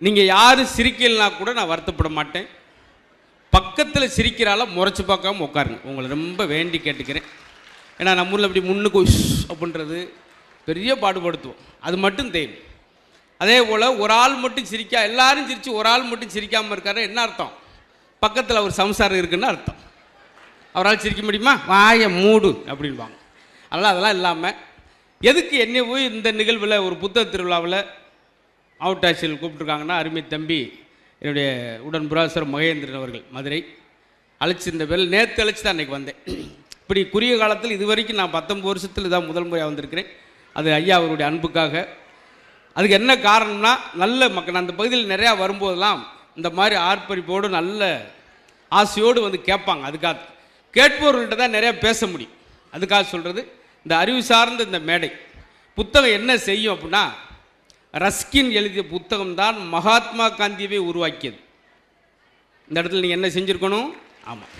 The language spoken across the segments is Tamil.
நீங்கள் யாரும் சிரிக்கலைன்னா கூட நான் வருத்தப்பட மாட்டேன். பக்கத்தில் சிரிக்கிறால முறைச்சி பார்க்காம உட்காருங்க. உங்களை ரொம்ப வேண்டி கேட்டுக்கிறேன். ஏன்னா நம்ம ஊரில் அப்படி முன்னுக்கு அப்படின்றது பெரிய பாடுபடுத்துவோம். அது மட்டும் தெரியும். அதே போல் ஒரு ஆள் மட்டும் எல்லாரும் சிரித்து ஒரு ஆள் மட்டும் சிரிக்காமல் இருக்காரு. என்ன அர்த்தம்? பக்கத்தில் ஒரு சம்சாரம் இருக்குன்னு அர்த்தம். அவரால் சிரிக்க முடியுமா? வாய மூடு அப்படின்பாங்க. அதெல்லாம் இல்லாமல் எதுக்கு என்னை போய் இந்த நிகழ்வில் ஒரு புத்தக திருவிழாவில் ஆவுட்டாட்சியில் கூப்பிட்ருக்காங்கன்னா, அருமை தம்பி என்னுடைய உடன் புராசர் மகேந்திரன் அவர்கள் மதுரை அழைச்சிருந்த பேரில் நேற்று அழைச்சி தான் அன்றைக்கி வந்தேன். இப்படி குறுகிய காலத்தில் இது வரைக்கும் நான் 19 வருஷத்தில் இதான் முதல் முறையாக வந்திருக்கிறேன். அது ஐயா அவருடைய அன்புக்காக. அதுக்கு என்ன காரணம்னா, நல்ல மக்கள் அந்த பகுதியில் நிறையா வரும்போதெல்லாம் இந்த மாதிரி ஆர்ப்பரிப்போடு நல்ல ஆசையோடு வந்து கேட்பாங்க. அதுக்காக கேட்பவர்கள்ட்ட தான் நிறையா பேச முடியும். அதுக்காக சொல்கிறது, இந்த அறிவு சார்ந்த இந்த மேடை புத்தகம் என்ன செய்யும் அப்படின்னா, ரஸ்கின் எழுதிய புத்தகம் தான் மகாத்மா காந்தியவே உருவாக்கியது. இந்த இடத்துல நீங்கள் என்ன செஞ்சுருக்கணும்? ஆமாம்,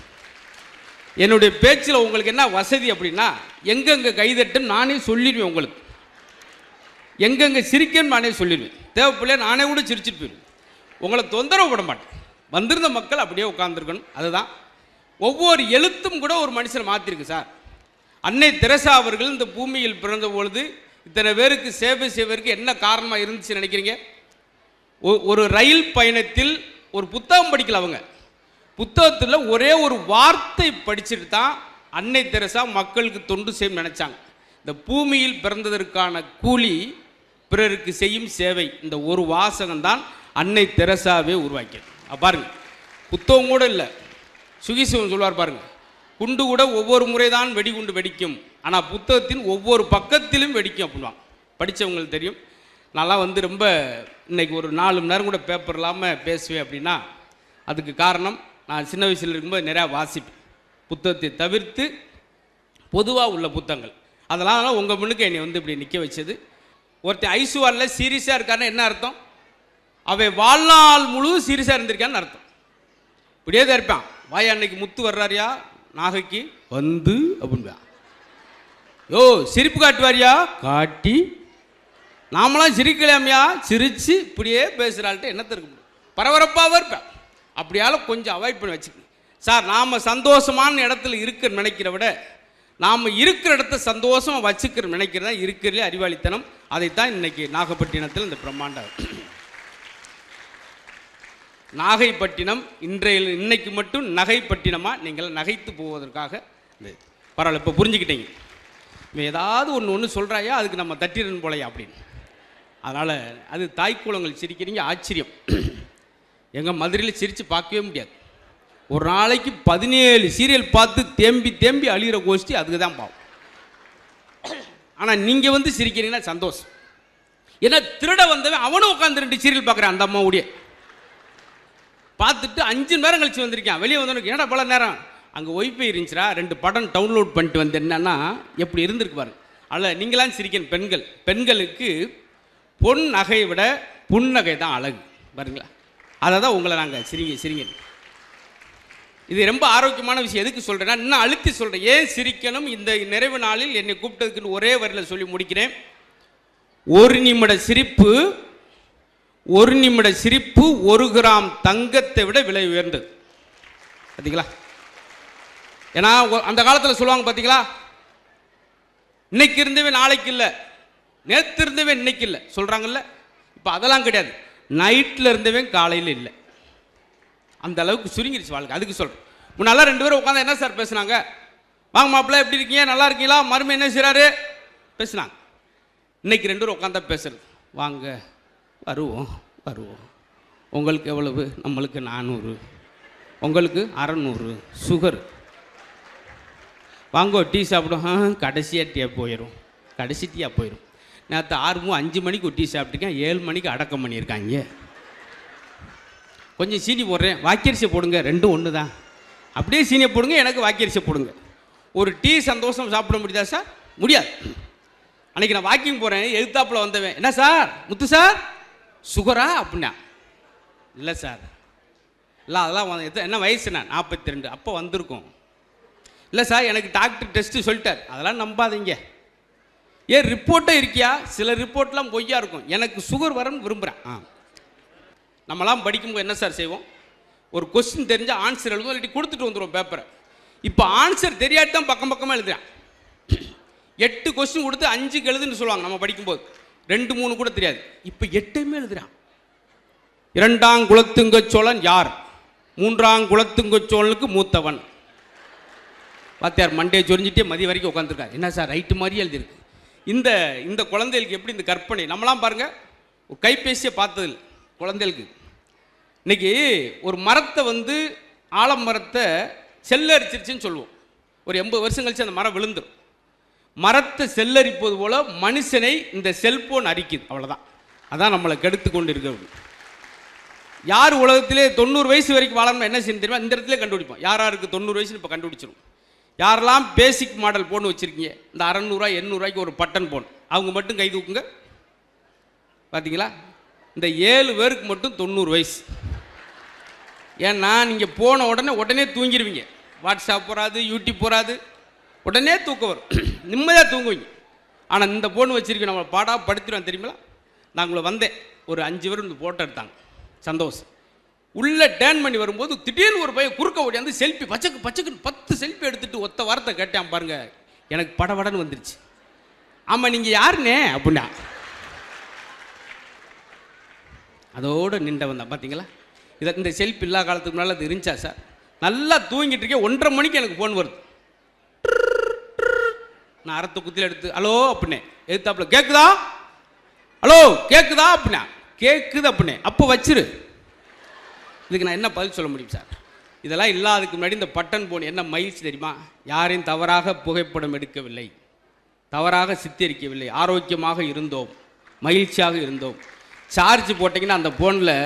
என்னுடைய பேச்சில் உங்களுக்கு என்ன வசதி அப்படின்னா, எங்கெங்கே கைதட்டுன்னு நானே சொல்லிடுவேன். உங்களுக்கு எங்கெங்கே சிரிக்கன்னு நானே சொல்லிடுவேன். தேவைப்பிள்ளைய நானே கூட சிரிச்சிட்டு போயிடுவேன். உங்களை தொந்தரவு விட மாட்டேன். வந்திருந்த மக்கள் அப்படியே உட்கார்ந்துருக்கணும். அதுதான் ஒவ்வொரு எழுத்தும் கூட ஒரு மனுஷனை மாற்றிருக்கு சார். அன்னை தெரசா அவர்கள் இந்த பூமியில் பிறந்த பொழுது இத்தனை பேருக்கு சேவை செய்வதற்கு என்ன காரணமாக இருந்துச்சு நினைக்கிறீங்க? ஒரு ரயில் பயணத்தில் ஒரு புத்தகம் படிக்கல. அவங்க புத்தகத்தில் ஒரே ஒரு வார்த்தை படிச்சுட்டு தான் அன்னை தெரசா மக்களுக்கு தொண்டு செய்யும் நினைச்சாங்க. இந்த பூமியில் பிறந்ததற்கான கூலி பிறருக்கு செய்யும் சேவை. இந்த ஒரு வாசகம்தான் அன்னை தெரசாவே உருவாக்கியது. பாருங்க, புத்தகம் கூட இல்லை. சுகிசிவன் சொல்வார் பாருங்க, குண்டு கூட ஒவ்வொரு முறை தான் வெடிகுண்டு வெடிக்கும், ஆனால் புத்தகத்தின் ஒவ்வொரு பக்கத்திலும் வெடிக்கும் அப்படின்வாங்க. படித்தவங்களுக்கு தெரியும். நான்லாம் வந்து ரொம்ப இன்னைக்கு ஒரு 4 மணி நேரம் கூட பேப்பர் இல்லாமல் பேசுவேன் அப்படின்னா அதுக்கு காரணம், நான் சின்ன வயசில் இருக்கும்போது நிறையா வாசிப்பேன். புத்தகத்தை தவிர்த்து பொதுவாக உள்ள புத்தகங்கள் அதெல்லாம் உங்கள் முன்னுக்கு என்னை வந்து இப்படி நிற்க வச்சது. ஒருத்தன் ஐசுவாரில் சீரியஸாக இருக்காருன்னா என்ன அர்த்தம்? அவை வாழ்நாள் முழுவதும் சீரியஸாக இருந்திருக்கான்னு அர்த்தம். இப்படியே தான் இருப்பான். வாயா அன்னைக்கு முத்து வர்றாரியா நாகைக்கு வந்து அப்படின்பா. யோ சிரிப்பு காட்டுவாரியா காட்டி, நாமளாம் சிரிக்கலாமையா சிரித்து இப்படியே பேசுகிறாள்கிட்ட என்னத்தை இருக்க முடியும்? பரபரப்பாக இருப்பேன். அப்படியால கொஞ்சம் அவாய்ட் பண்ணி வச்சுக்கணும் சார். நாம் சந்தோஷமான இடத்துல இருக்கிற நினைக்கிற விட நாம் இருக்கிற இடத்த சந்தோஷமாக வச்சுக்கிற நினைக்கிறதா இருக்கிறதுலே அறிவாளித்தனம். அதைத்தான் இன்னைக்கு நாகப்பட்டினத்தில் இந்த பிரம்மாண்டம் நாகைப்பட்டினம் இன்னைக்கு மட்டும் நகைப்பட்டினமாக நீங்கள் நகைத்து போவதற்காக பரவாயில்ல. இப்போ புரிஞ்சுக்கிட்டீங்க. இப்போ ஏதாவது ஒன்று சொல்கிறாயா அதுக்கு நம்ம தட்டிரன் போலையா அப்படின்னு. அதனால் அது தாய்க்குளங்கள் சிரிக்கிறீங்க, ஆச்சரியம். எங்கள் மதுரையில் சிரித்து பார்க்கவே முடியாது. ஒரு நாளைக்கு 17 சீரியல் பார்த்து தேம்பி அழிகிற கோஷ்டி அதுக்கு தான் பாவம். ஆனால் நீங்கள் வந்து சிரிக்கிறீங்கன்னா சந்தோஷம். ஏன்னா திருட வந்தவன் அவனும் உட்காந்து 2 சீரியல் பார்க்குறான். அந்த அம்மாவுடைய பார்த்துட்டு 5 நேரம் கழிச்சு வந்திருக்கேன். வெளியே வந்தவனுக்கு ஏன்னா பல நேரம் அங்கே ஒய்ஃபை இருந்துச்சுரா, 2 படம் டவுன்லோட் பண்ணிட்டு வந்தேன்னா எப்படி இருந்திருக்கு பாருங்க. அதில் நீங்களாம் சிரிக்கணும். பெண்களுக்கு பொன் நகையை விட புன்னகை தான் அழகு பாருங்களா. அதை தான் உங்களை நாங்கள் சிரிங்க. இது ரொம்ப ஆரோக்கியமான விஷயம். எதுக்கு சொல்கிறேன்னா, இன்னும் அழுத்தி சொல்கிறேன். ஏன் சிரிக்கணும்? இந்த நிறைவு நாளில் என்னை கூப்பிட்டதுக்குன்னு ஒரே வரியில் சொல்லி முடிக்கிறேன். 1 நிமிட சிரிப்பு 1 கிராம் தங்கத்தை விட விலை உயர்ந்தது. பார்த்தீங்களா? ஏன்னா அந்த காலத்தில் சொல்லுவாங்க பார்த்தீங்களா, இன்னைக்கு இருந்தவே நாளைக்கு இல்லை, நேற்று இருந்தவே இன்னைக்கு இல்லை சொல்கிறாங்கல்ல. இப்போ அதெல்லாம் கிடையாது. நைட்டில் இருந்தவே காலையில் இல்லை. அந்த அளவுக்கு சுருங்கிருச்சு வாழ்க்கை. அதுக்கு சொல்கிறேன். முன்னால 2 பேரும் உட்காந்து என்ன சார் பேசுனாங்க? வாங்க மாப்பிள்ளை எப்படி இருக்கீங்க, நல்லா இருக்கீங்களா, மருமை என்ன செய்கிறாரு பேசுனாங்க. இன்னைக்கு 2 பேரும் உட்காந்தா பேசுறது, வாங்க வருவோம். உங்களுக்கு எவ்வளவு? நம்மளுக்கு 400, உங்களுக்கு 600 சுகர். வாங்கோ டீ சாப்பிடும். கடைசி டீயாக போயிடும். நேற்று 5 மணிக்கு ஒரு டீ சாப்பிட்டுருக்கேன், 7 மணிக்கு அடக்கம் பண்ணியிருக்காங்க. கொஞ்சம் சீனி போடுறேன், வாக்கியரிசி போடுங்க, 2 ஒன்று தான். அப்படியே சீனியை போடுங்க, எனக்கு வாக்கியரிசி போடுங்க. ஒரு டீ சந்தோஷம் சாப்பிட முடியுதா சார்? முடியாது. அன்றைக்கி நான் வாக்கிங் போகிறேன், எதிர்த்தாப்பில் வந்தவன், என்ன சார் முத்து சார் சுகரா அப்படின்னா, இல்லை சார் இல்லை அதெல்லாம் என்ன வயசு? நான் 42. அப்போ வந்திருக்கோம். இல்லை சார் எனக்கு டாக்டர் டெஸ்ட்டு சொல்லிட்டார். அதெல்லாம் நம்பாதீங்க. ஏன் ரிப்போர்ட்டே இருக்கியா? சில ரிப்போர்ட்லாம் பொய்யா இருக்கும். எனக்கு சுகர் வரன்னு விரும்புகிறேன். நம்மலாம் படிக்கும்போது என்ன சார் செய்வோம்? ஒரு கொஸ்டின் தெரிஞ்ச ஆன்சர் எழுதுவோம், இல்லாட்டி கொடுத்துட்டு வந்துடுவோம் பேப்பரை. இப்போ ஆன்சர் தெரியாட்டி தான் பக்கம் பக்கமாக எழுதுறான். 8 கொஸ்டின் கொடுத்து 5க்கு எழுதுன்னு சொல்லுவாங்க நம்ம படிக்கும்போது, 2 3 கூட தெரியாது. இப்போ 8மே எழுதுறான். 2ஆம் குலத்துங்க சோழன் யார்? 3ஆம் குலத்துங்க சோழனுக்கு மூத்தவன். பார்த்தியார் மண்டே சொரிஞ்சிட்டே மதிய வரைக்கும் உட்காந்துருக்காரு. என்ன சார் ரைட்டு மாதிரியே எழுதிருக்கு. இந்த இந்த குழந்தைகளுக்கு எப்படி இந்த கற்பனை? நம்மளாம் பாருங்கள், ஒரு கைபேசியை பார்த்ததில்லை குழந்தைகளுக்கு. இன்னைக்கு ஒரு மரத்தை ஆலமரத்தை செல்லரிச்சிருச்சுன்னு சொல்லுவோம். ஒரு 80 வருஷம் கழிச்சு அந்த மரம் விழுந்துடும். மரத்தை செல்லரிப்பது போல மனுஷனை இந்த செல்போன் அரிக்குது. அவ்வளோதான். அதான் நம்மளை கெடுத்து கொண்டு இருக்க. யார் உலகத்திலே 90 வயசு வரைக்கும் வாழணும் என்ன செய்யணும் தெரியுமா? இந்த இடத்துல கண்டுபிடிப்போம். யாருக்கு 90 வயசுன்னு இப்போ கண்டுபிடிச்சிடும். யாரெல்லாம் பேசிக் மாடல் போன் வச்சுருக்கீங்க, இந்த 600 800 ஒரு பட்டன் போன், அவங்க மட்டும் கை தூக்குங்க. பார்த்தீங்களா? இந்த 7 பேருக்கு மட்டும் 90 வயசு. ஏன்னா நீங்கள் போன உடனே தூங்கிடுவீங்க. வாட்ஸ்அப் போகாது, யூடியூப் போகாது, உடனே தூக்கம் வரும், நிம்மதியாக தூங்குவீங்க. ஆனால் இந்த போன் வச்சுருக்கேன் நம்மளை பாடா படுத்திடுவேன் தெரியுங்களா? நான் உங்களை வந்தேன், ஒரு 5 பேர் இந்த ஃபோட்டோ எடுத்தாங்க, சந்தோஷம். உள்ளே டேர்ன் பண்ணி வரும்போது திடீர்னு ஒரு பையன் குறுக்க ஓடியாந்து செல்ஃபி பச்சைக்குன்னு 10 செல்ஃபி எடுத்துகிட்டு ஒத்த வார்த்தை கேட்டான் பாருங்க. எனக்கு படபடன்னு வந்துருச்சு. ஆமாம் நீங்கள் யாருண்ணே அப்படின்னா அதோடு நின்றவன் தான். பார்த்தீங்களா? இந்த செல்ஃபி இல்லா காலத்துக்கு முன்னால் அது இருந்துச்சா சார்? நல்லா தூங்கிட்டு இருக்கேன், 1:30 மணிக்கு எனக்கு ஃபோன் வருது. நான் அறத்தை குத்தியில் எடுத்து ஹலோ அப்படின்னே, எடுத்தாப்புல கேட்குதா, ஹலோ கேட்குதா அப்படின்னா, கேட்குது அப்படின்னே, அப்போ வச்சிரு. இதுக்கு நான் என்ன பதில் சொல்ல முடியும் சார்? இதெல்லாம் இல்லாததுக்கு முன்னாடி இந்த பட்டன் போன் என்ன மகிழ்ச்சி தெரியுமா? யாரையும் தவறாக புகைப்படம் எடுக்கவில்லை, தவறாக சித்தரிக்கவில்லை, ஆரோக்கியமாக இருந்தோம், மகிழ்ச்சியாக இருந்தோம். சார்ஜ் போட்டிங்கன்னா அந்த ஃபோனில்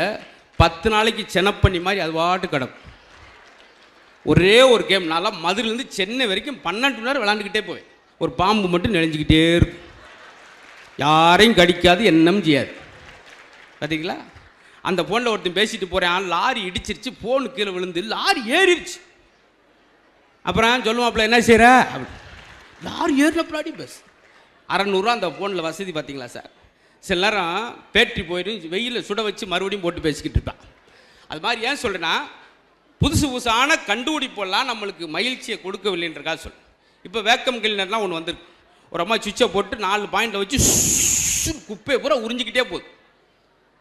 10 நாளைக்கு செனப்பண்ணி மாதிரி அது பாட்டு கிடக்கும். ஒரே ஒரு கேம் நான்லாம் மதுரையிலேருந்து சென்னை வரைக்கும் 12 மணி நேரம் விளாண்டுக்கிட்டே போவேன். ஒரு பாம்பு மட்டும் நெளிஞ்சிக்கிட்டே இருக்கும், யாரையும் கடிக்காது, என்னம் செய்யாது. பார்த்தீங்களா? அந்த ஃபோனில் ஒருத்தன் பேசிட்டு போகிறேன், லாரி இடிச்சிருச்சு, ஃபோனு கீழே விழுந்து லாரி ஏறிடுச்சு. அப்புறம் சொல்லுவாப்புல என்ன செய்கிற அப்படி, லாரி ஏறினப்படாடி பஸ் 600 அந்த ஃபோனில் வசதி. பார்த்தீங்களா சார்? சில நேரம் பேட்டரி போயிடும், வெயிலில் சுட வச்சு மறுபடியும் போட்டு பேசிக்கிட்டு இருப்பான். அது மாதிரி ஏன் சொல்கிறேன்னா, புதுசான கண்டுபிடிப்பெல்லாம் நம்மளுக்கு மகிழ்ச்சியை கொடுக்கவில்லைன்றக்காக சொல். இப்போ வேக்கம் கிளீனர்லாம் ஒன்று வந்திருக்கு. ஒரு அம்மா சுவிட்சை போட்டு 4 பாயிண்டில் வச்சு குப்பையை பூரா உறிஞ்சிக்கிட்டே போகுது.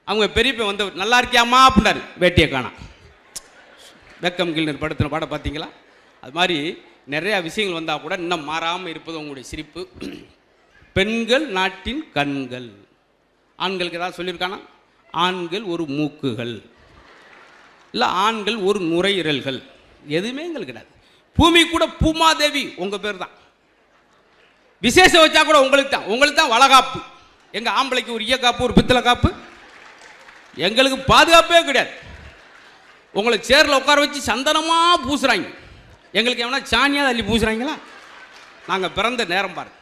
அவங்க பெரியப்ப வந்தவர் நல்லா இருக்கியாமா அப்படின்னாரு, வேட்டியை காணாம். வேக்கம் கிளீனர் படுத்தின பாடம் பார்த்தீங்களா? அது மாதிரி நிறையா விஷயங்கள் வந்தால் கூட இன்னும் மாறாமல் இருப்பது உங்களுடைய சிரிப்பு. பெண்கள் நாட்டின் கண்கள். ஆண்களுக்கு ஏதாவது சொல்லியிருக்கானா? ஆண்கள் ஒரு மூக்குகள், இல்லை ஆண்கள் ஒரு நுரையீரல்கள், எதுவுமே எங்களுக்கு கிடையாது. பூமி கூட பூமாதேவி உங்கள் பேர் தான். விசேஷம் வச்சா கூட உங்களுக்கு தான் வளகாப்பு. எங்கள் ஆம்பளைக்கு ஒரு ஈயக்காப்பு, ஒரு பித்தளை காப்பு, எங்களுக்கு பாதுகாப்பே கிடையாது. உங்களை சேரில் உட்கார வச்சு சந்தனமாக பூசுகிறாங்க, எங்களுக்கு எவனா சாணியாக அள்ளி பூசுகிறாங்களா? நாங்கள் பிறந்த நேரம் பாருங்க.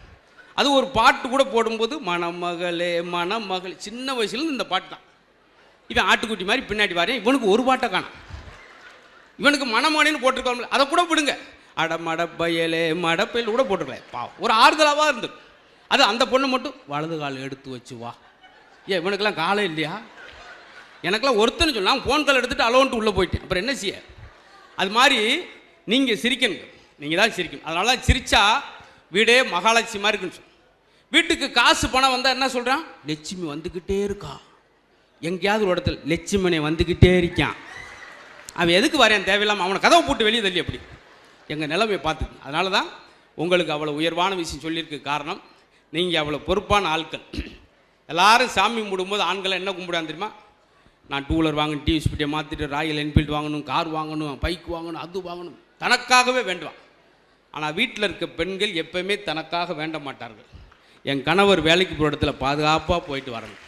அது ஒரு பாட்டு கூட போடும்போது மணமகளே மணமகள், சின்ன வயசுலேருந்து இந்த பாட்டு தான். இவன் ஆட்டுக்குட்டி மாதிரி பின்னாடி வாரேன், இவனுக்கு ஒரு பாட்டை காணும். இவனுக்கு மணமகனு போட்டிருக்கோம்ல, அதை கூட விடுங்க. மடப்பயலே மடப்பயல் கூட போட்டிருக்கல, பாவம் ஒரு ஆறுதலாக இருந்தது. அது அந்த பொண்ணை மட்டும் வலது கால் எடுத்து வச்சு வா. ஏன் இவனுக்கெல்லாம் காலம் இல்லையா? எனக்கெல்லாம் ஒருத்தன்னு சொன்னால் ஃபோன் கால் எடுத்துகிட்டு அலோன்ட்டு உள்ளே போயிட்டேன். அப்புறம் என்ன செய்ய? அது மாதிரி நீங்கள் சிரிக்கணும், நீங்கள் தான் சிரிக்கணும். அதனால தான் சிரிச்சா வீடே மகாலட்சுமி மாதிரி இருக்குன்னு சொல்லு. வீட்டுக்கு காசு பணம் வந்தால் என்ன சொல்கிறான்? லட்சுமி வந்துக்கிட்டே இருக்கா. எங்கேயாவது ஒரு இடத்துல லட்சுமணி வந்துக்கிட்டே இருக்கான். அவன் எதுக்கு வரையான் தேவையில்லாமல், அவனை கதவை போட்டு வெளியே தள்ளி அப்படி எங்கள் நிலைமையை பார்த்துக்கு. அதனால தான் உங்களுக்கு அவ்வளோ உயர்வான விஷயம் சொல்லியிருக்கு. காரணம், நீங்கள் அவ்வளோ பொறுப்பான ஆட்கள். எல்லாரும் சாமி கும்பிடும்போது ஆண்களை என்ன கும்பிடான்னு தெரியுமா? நான் 2 வீலர் வாங்கணும், டிவி ஸ்பீட்டை மாற்றிட்டு ராயல் என்ஃபீல்டு வாங்கணும், கார் வாங்கணும், பைக் வாங்கணும், அது வாங்கணும், தனக்காகவே வேண்டுவான். ஆனால் வீட்டில் இருக்க பெண்கள் எப்பவுமே தனக்காக வேண்ட மாட்டார்கள். என் கணவர் வேலைக்கு போகிற இடத்துல பாதுகாப்பாக போயிட்டு வரணும்,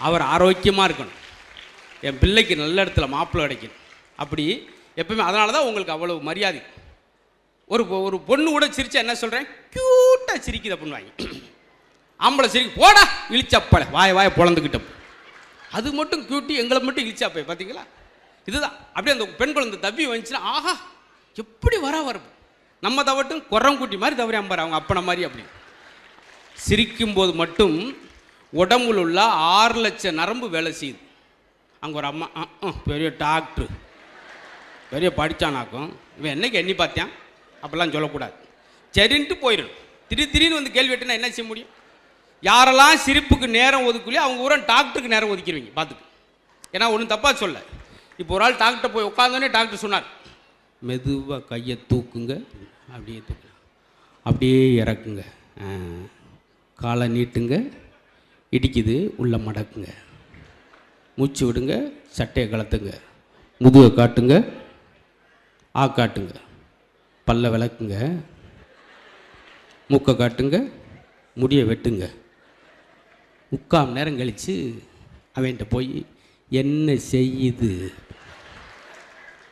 அவர் ஆரோக்கியமாக இருக்கணும், என் பிள்ளைக்கு நல்ல இடத்துல மாப்பிள்ளை கிடைக்கணும், அப்படி எப்பவுமே. அதனால தான் உங்களுக்கு அவ்வளோ மரியாதை. ஒரு பொண்ணு கூட சிரிச்சா என்ன சொல்கிறேன், க்யூட்டாக சிரிக்குது அப்படின்னு வாங்கி. ஆம்பளை சிரிக்கு போடா இழிச்சப்பலை வாய பொழந்துக்கிட்டோம், அது மட்டும் க்யூட்டி, எங்களை மட்டும் இழிச்சாப்பை. பார்த்தீங்களா? இதுதான் அப்படியே அந்த பெண் குழந்தை தவி வந்துச்சுன்னா, ஆஹா எப்படி வரப்பு நம்ம தவட்டும் குரங்குட்டி மாதிரி தவறி அம்பார் அவங்க அப்பனை மாதிரி. அப்படி சிரிக்கும்போது மட்டும் உடம்புல உள்ள 6 லட்சம் நரம்பு வேலை செய்யுது. அங்கே ஒரு அம்மா பெரிய டாக்டரு, பெரிய படித்தானாக்கும், இவன் என்னைக்கு எண்ணி பார்த்தியான் அப்படிலாம் சொல்லக்கூடாது. சரின்ட்டு போயிடணும். திடீர்னு வந்து கேள்வி கேட்டுனா என்ன செய்ய முடியும்? யாரெல்லாம் சிரிப்புக்கு நேரம் ஒதுக்கலையோ அவங்க ஊரா டாக்டருக்கு நேரம் ஒதுக்கிடுவீங்க பார்த்துக்கு. ஏன்னா ஒன்றும் தப்பாக சொல்ல. இப்போ ஒரு ஆள் டாக்டர் போய் உட்காந்தோடனே டாக்டர் சொன்னார், மெதுவாக கையை தூக்குங்க, அப்படியே தூக்குங்க, அப்படியே இறக்குங்க, காலை நீட்டுங்க, இடிக்குது உள்ள மடக்குங்க, மூச்சு விடுங்க, சட்டையை கலத்துங்க, முதுகை காட்டுங்க, காட்டுங்க, பல்ல விளக்குங்க, மூக்கை காட்டுங்க, முடியை வெட்டுங்க. 3/4 மணி நேரம் கழித்து அவன்கிட்ட போய் என்ன செய்யுது,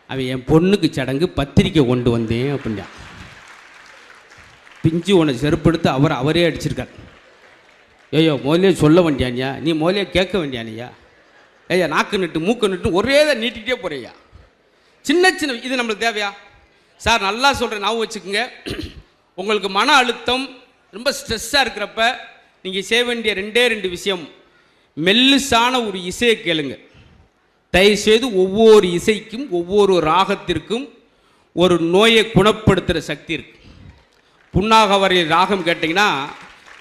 அவன் என் பொண்ணுக்கு சடங்கு பத்திரிக்கை கொண்டு வந்தேன் அப்படின்னா, பிஞ்சு உன்னை செருப்படுத்து அவரே அடிச்சிருக்கார். ஐயோ முதலே சொல்ல வேண்டியானியா, நீ முதலே கேட்க வேண்டியானியா, ஐயா நாக்கு நட்டு மூக்கு நட்டு ஒரே தான் நீட்டிகிட்டே போறியா. சின்ன இது நம்மளுக்கு தேவையா சார்? நல்லா சொல்கிறேன், ஞாபகம் வச்சுக்கோங்க. உங்களுக்கு மன அழுத்தம் ரொம்ப ஸ்ட்ரெஸ்ஸாக இருக்கிறப்ப நீங்கள் செய்ய வேண்டிய 2 விஷயம். மெல்லுசான ஒரு இசையை கேளுங்க. தயவுசெய்து ஒவ்வொரு இசைக்கும் ஒவ்வொரு ராகத்திற்கும் ஒரு நோயை குணப்படுத்துகிற சக்தி இருக்குது. புன்னாக வரை ராகம் கேட்டிங்கன்னா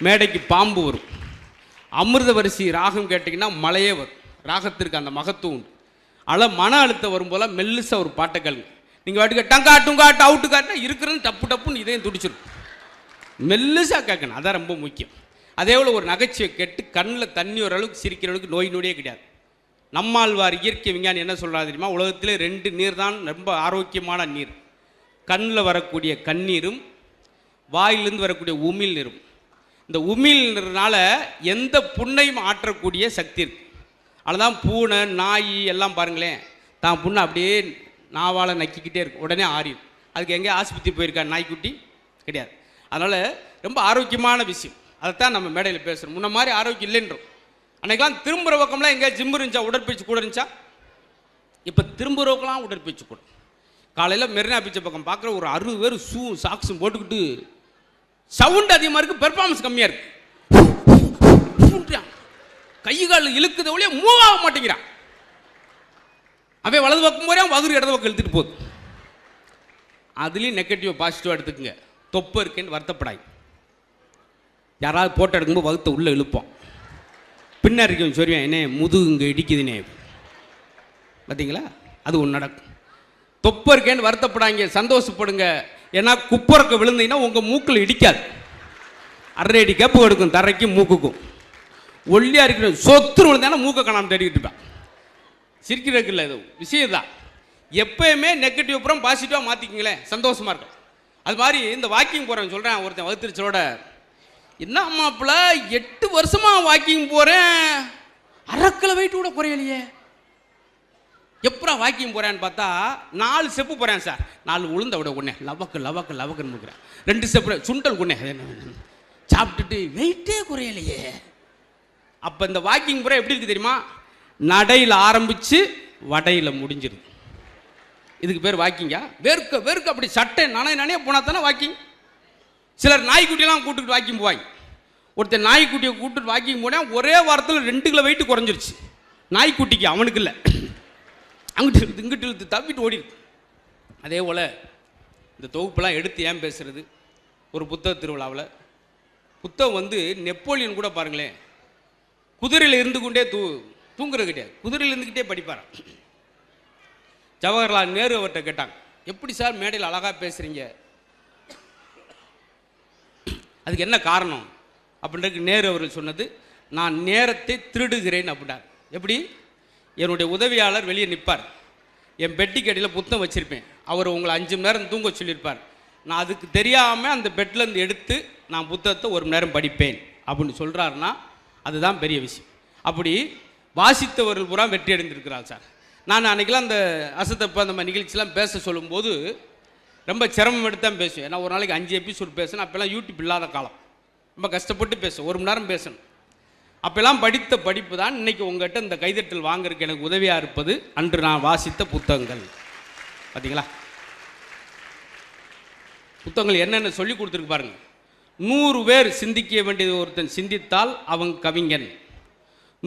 மேடைக்கு பாம்பு வரும். அமிர்த வரிசை ராகம் கேட்டிங்கன்னா மலையே வரும். ராகத்திற்கு அந்த மகத்துவம் உண்டு. ஆனால் மன அழுத்தம் வரும்போது மெல்லுசா ஒரு பாட்டை கேளுங்க. நீங்கள் வாட்டுக்கு டங்கா டுங்காட்டு அவுட்டு காட்டினா இருக்கிறது டப்புன்னு இதையும் துடிச்சிடும். மெல்லுசாக கேட்கணும், அதான் ரொம்ப முக்கியம். அதே போல் ஒரு நகைச்சுவை கேட்டு கண்ணில் தண்ணி ஒரு அளவுக்கு சிரிக்கிற அளவுக்கு நோய் நொடியே கிடையாது. நம்மாழ்வார் இயற்கை விஞ்ஞானி என்ன சொல்கிறாரு தெரியுமா? உலகத்திலே 2 நீர் தான் ரொம்ப ஆரோக்கியமான நீர். கண்ணில் வரக்கூடிய கண்ணீரும் வாயிலிருந்து வரக்கூடிய உமிழ் நீரும். இந்த உமிழ் நீர்னால எந்த புண்ணையும் ஆற்றக்கூடிய சக்தி இருக்குது. அதுதான் பூனை நாய் எல்லாம் பாருங்களேன், தான் புண்ணை அப்படியே நாவால் நக்கிக்கிட்டே இருக்கும், உடனே ஆறிடும். அதுக்கு எங்கே ஆஸ்பத்திரி போயிருக்கா நாய்க்குட்டி? கிடையாது. அதனால் ரொம்ப ஆரோக்கியமான விஷயம். அதைத்தான் நம்ம மேடையில் பேசுகிறோம். முன்ன மாதிரி ஆரோக்கியம் இல்லைன்றோம். அன்றைக்கெலாம் திரும்புகிற பக்கம்லாம் எங்கேயா ஜிம்மு இருந்துச்சா, உடற்பயிற்சி கூட இருந்துச்சா? இப்போ திரும்புகிற பக்கம்லாம் உடற்பயிற்சி கூட. காலையில் மெரினா பீச்சை பக்கம் பார்க்குற ஒரு 60 பேர் சாக்ஸும் போட்டுக்கிட்டு சவுண்ட் அதிகமாக இருக்குது, பெர்ஃபார்மன்ஸ் கம்மியாக இருக்குது. கை கால் இழுக்குத ஒழிய மூவ் ஆக மாட்டேங்கிறான். அவன் வலது பக்கம் போகிறேன், வகுறு இடது பக்கம் இழுத்துட்டு போகுது. அதுலேயும் நெகட்டிவ் பாசிட்டிவாக எடுத்துக்குங்க. தொப்பை இருக்கேன்னு வருத்தப்படாய். யாராவது போட்டோ எடுக்கும்போது வகுத்த உள்ளே இழுப்போம், பின்னாடி இருக்கவன் சொல்லுவேன் என்ன முதுகு இங்கே இடிக்குதுனே, பார்த்தீங்களா? அது ஒன்று நடக்கும். தொப்பை இருக்கேன்னு வருத்தப்படாங்க, சந்தோஷப்படுங்க. ஏன்னா குப்பரக்க விழுந்தீங்கன்னா உங்கள் மூக்கில் இடிக்காது. 1/2 அடி கேப்பு எடுக்கும் தரைக்கும் மூக்குக்கும். ஒல்லியாக இருக்கிற சொத்து விழுந்தானா மூக்கை காணாமல் தேடிக்கிட்டு இருப்பேன். சிரிக்கிறதுக்கு இல்லை, இது விஷயம் தான். எப்போயுமே நெகட்டிவ் அப்புறம் பாசிட்டிவாக மாற்றிக்கிங்களேன், சந்தோஷமாக இருக்கும். அது மாதிரி இந்த வாக்கிங் போகிறேன் சொல்கிறேன். ஒருத்தன் வகுத்திருச்சலோட என்ன அம்மாப்பிள்ள 8 வருஷமாக வாக்கிங் போகிறேன், 1/2 கிலோ வெயிட் கூட குறையலையே, எப்படா வாக்கிங் போகிறேன்னு பார்த்தா 4 ஸ்டெப்பு போகிறேன் சார். 4 உளுந்த விட கொண்டேன், லவக்குன்னு முக்கிறேன். 2 ஸ்டெப்பு சுண்டல் கொண்டேன், சாப்பிட்டுட்டு வெயிட்டே குறையலையே. அப்போ இந்த வாக்கிங் முறை எப்படி இருக்குது தெரியுமா? நடையில் ஆரம்பித்து வடையில் முடிஞ்சிருது. இதுக்கு பேர் வாக்கிங்கா? வேர்க்க அப்படி சட்டை நானே போனால் தானே வாக்கிங். சிலர் நாய்க்குட்டியெல்லாம் கூப்பிட்டு வாக்கிங் போவாங்க. ஒருத்தர் நாய்க்குட்டியை கூப்பிட்டு வாக்கிங் போனால் ஒரே வாரத்தில் 2 கிலோ வெயிட்டு குறைஞ்சிருச்சு. நாய்க்குட்டிக்கு, அவனுக்கு இல்லை. அங்கிட்டு இங்கிட்டு இழுத்து தப்பிட்டு ஓடிருக்கு. அதே போல் இந்த தொகுப்பெல்லாம் எடுத்து ஏன் பேசுகிறது? ஒரு புத்தக திருவிழாவில் புத்தகம் வந்து நெப்போலியன் கூட பாருங்களேன், குதிரையில் இருந்து கொண்டே தூங்குறது கிடையாது, குதிரையில் இருந்துக்கிட்டே படிப்பார். ஜவஹர்லால் நேரு அவர்கிட்ட கேட்டாங்க, எப்படி சார் மேடையில் அழகாக பேசுகிறீங்க, அதுக்கு என்ன காரணம் அப்படின்றதுக்கு நேரு அவர்கள் சொன்னது, நான் நேரத்தை திருடுகிறேன் அப்படின்னார். எப்படி? என்னுடைய உதவியாளர் வெளியே நிற்பார், என் பெட்டிக்கு அடியில் புத்தகம் வச்சுருப்பேன், அவர் உங்களை 5 மணி நேரம் தூங்க சொல்லியிருப்பார். நான் அதுக்கு தெரியாமல் அந்த பெட்லேருந்து எடுத்து நான் புத்தகத்தை 1 மணி நேரம் படிப்பேன் அப்படின்னு சொல்கிறாருன்னா அதுதான் பெரிய விஷயம். அப்படி வாசித்தவர்கள் பூரா வெற்றி அடைந்திருக்கிறாள் சார். நான் அன்றைக்கெலாம் அந்த அசத்தப்போ அந்த மாதிரி நிகழ்ச்சியெலாம் பேச சொல்லும்போது ரொம்ப சிரமம் எடுத்து தான் பேசுவேன். ஏன்னா ஒரு நாளைக்கு 5 எபிசோட் பேசணும். அப்போல்லாம் யூடியூப் இல்லாத காலம், ரொம்ப கஷ்டப்பட்டு பேசுவேன், 1 மணி நேரம் பேசணும். அப்போல்லாம் படித்த படிப்பு தான் இன்றைக்கி உங்கள்கிட்ட இந்த கைதட்டல் வாங்குறதுக்கு எனக்கு உதவியாக இருப்பது அன்று நான் வாசித்த புத்தகங்கள். பார்த்தீங்களா? புத்தகங்கள் என்னென்ன சொல்லி கொடுத்துருக்கு பாருங்கள். 100 பேர் சிந்திக்க வேண்டியது ஒருத்தன் சிந்தித்தால் அவன் கவிஞன்,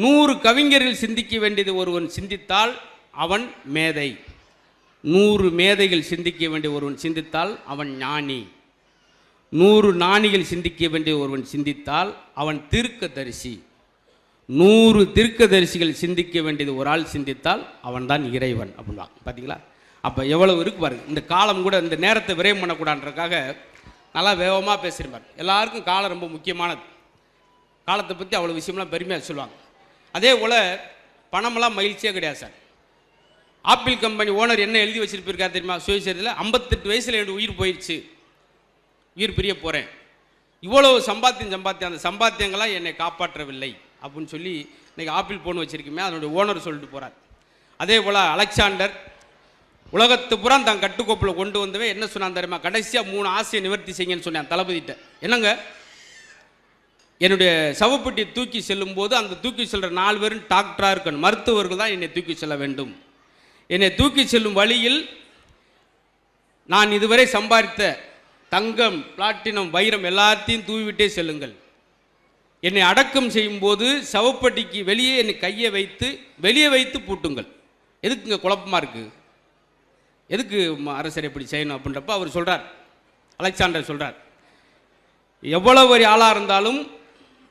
100 கவிஞர்கள் சிந்திக்க வேண்டியது ஒருவன் சிந்தித்தால் அவன் மேதை. 100 மேதைகள் சிந்திக்க வேண்டிய ஒருவன் சிந்தித்தால் அவன் ஞானி. 100 ஞானிகள் சிந்திக்க வேண்டிய ஒருவன் சிந்தித்தால் அவன் தீர்க்கதரிசி. 100 தீர்க்கதரிசிகள் சிந்திக்க வேண்டியது ஒரு ஆள் சிந்தித்தால் அவன் தான் இறைவன் அப்படின்னா. பார்த்தீங்களா? அப்போ எவ்வளவு இருக்கு பாருங்க. இந்த காலம் கூட இந்த நேரத்தை விரயம் பண்ணக்கூடாதுன்றக்காக நல்லா வேகமாக பேசுகிறேன். எல்லாருக்கும் காலம் ரொம்ப முக்கியமானது. காலத்தை பற்றி அவ்வளோ விஷயம்லாம் பெருமையாக சொல்லுவாங்க. அதே போல் பணமெல்லாம் மகிழ்ச்சியே கிடையாது சார். ஆப்பிள் கம்பெனி ஓனர் என்ன எழுதி வச்சுருப்பிருக்காரு தெரியுமா? சுயசரித்தில் 58 வயசில் என்னோட உயிர் போயிடுச்சு, உயிர் பிரிய போகிறேன், இவ்வளவு சம்பாத்தியம் அந்த சம்பாத்தியங்களாம் என்னை காப்பாற்றவில்லை அப்படின்னு சொல்லி இன்றைக்கி ஆப்பிள் ஃபோன் வச்சுருக்குமே அதனுடைய ஓனர் சொல்லிட்டு போகிறார். அதே போல் அலெக்சாண்டர் உலகத்து புறம் தன் கட்டுக்கோப்பில் கொண்டு வந்தவே என்ன சொன்னான் தெரியுமா? கடைசியாக 3 ஆசையை நிவர்த்தி செய்யுங்கன்னு சொன்னேன் தளபதிட்ட. என்னங்க, என்னுடைய சவப்பெட்டி தூக்கி செல்லும் போது அந்த தூக்கி செல்கிற 4 பேரும் டாக்டராக இருக்கணும், மருத்துவர்கள் தான் என்னை தூக்கி செல்ல வேண்டும். என்னை தூக்கி செல்லும் வழியில் நான் இதுவரை சம்பாதித்த தங்கம், பிளாட்டினம், வைரம் எல்லாத்தையும் தூவிவிட்டே செல்லுங்கள். என்னை அடக்கம் செய்யும்போது சவப்பெட்டிக்கு வெளியே என்னை கையை வைத்து வெளியே வைத்து பூட்டுங்கள். எதுக்குங்க குழப்பமாக இருக்குது? எதுக்கு அரசர் எப்படி செய்யணும் அப்படின்றப்ப அவர் சொல்கிறார், அலெக்சாண்டர் சொல்கிறார், எவ்வளவு ஒரு ஆளாக இருந்தாலும்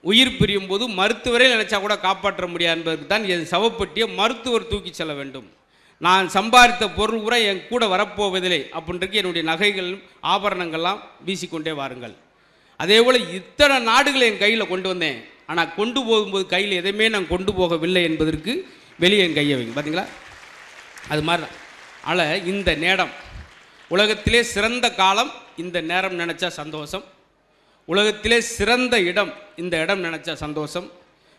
உயிர் பிரியும் போது மருத்துவரை நினைச்சா கூட காப்பாற்ற முடியாது என்பதற்கு தான் என் சவப்பெட்டியை மருத்துவர் தூக்கி செல்ல வேண்டும். நான் சம்பாதித்த பொருள் கூட என் கூட வரப்போவதில்லை அப்படின்றது என்னுடைய நகைகள் ஆபரணங்கள்லாம் வீசிக்கொண்டே வாருங்கள். அதே போல் இத்தனை நாடுகளை என் கையில் கொண்டு வந்தேன், ஆனால் கொண்டு போகும்போது கையில் எதையுமே நான் கொண்டு போகவில்லை என்பதற்கு வெளியே என் கையை வைங்க. பார்த்தீங்களா? அது மாதிரி தான். ஆனால் இந்த நேரம் உலகத்திலே சிறந்த காலம், இந்த நேரம் நினச்சா சந்தோஷம். உலகத்திலே சிறந்த இடம், இந்த இடம் நினச்சா சந்தோஷம்.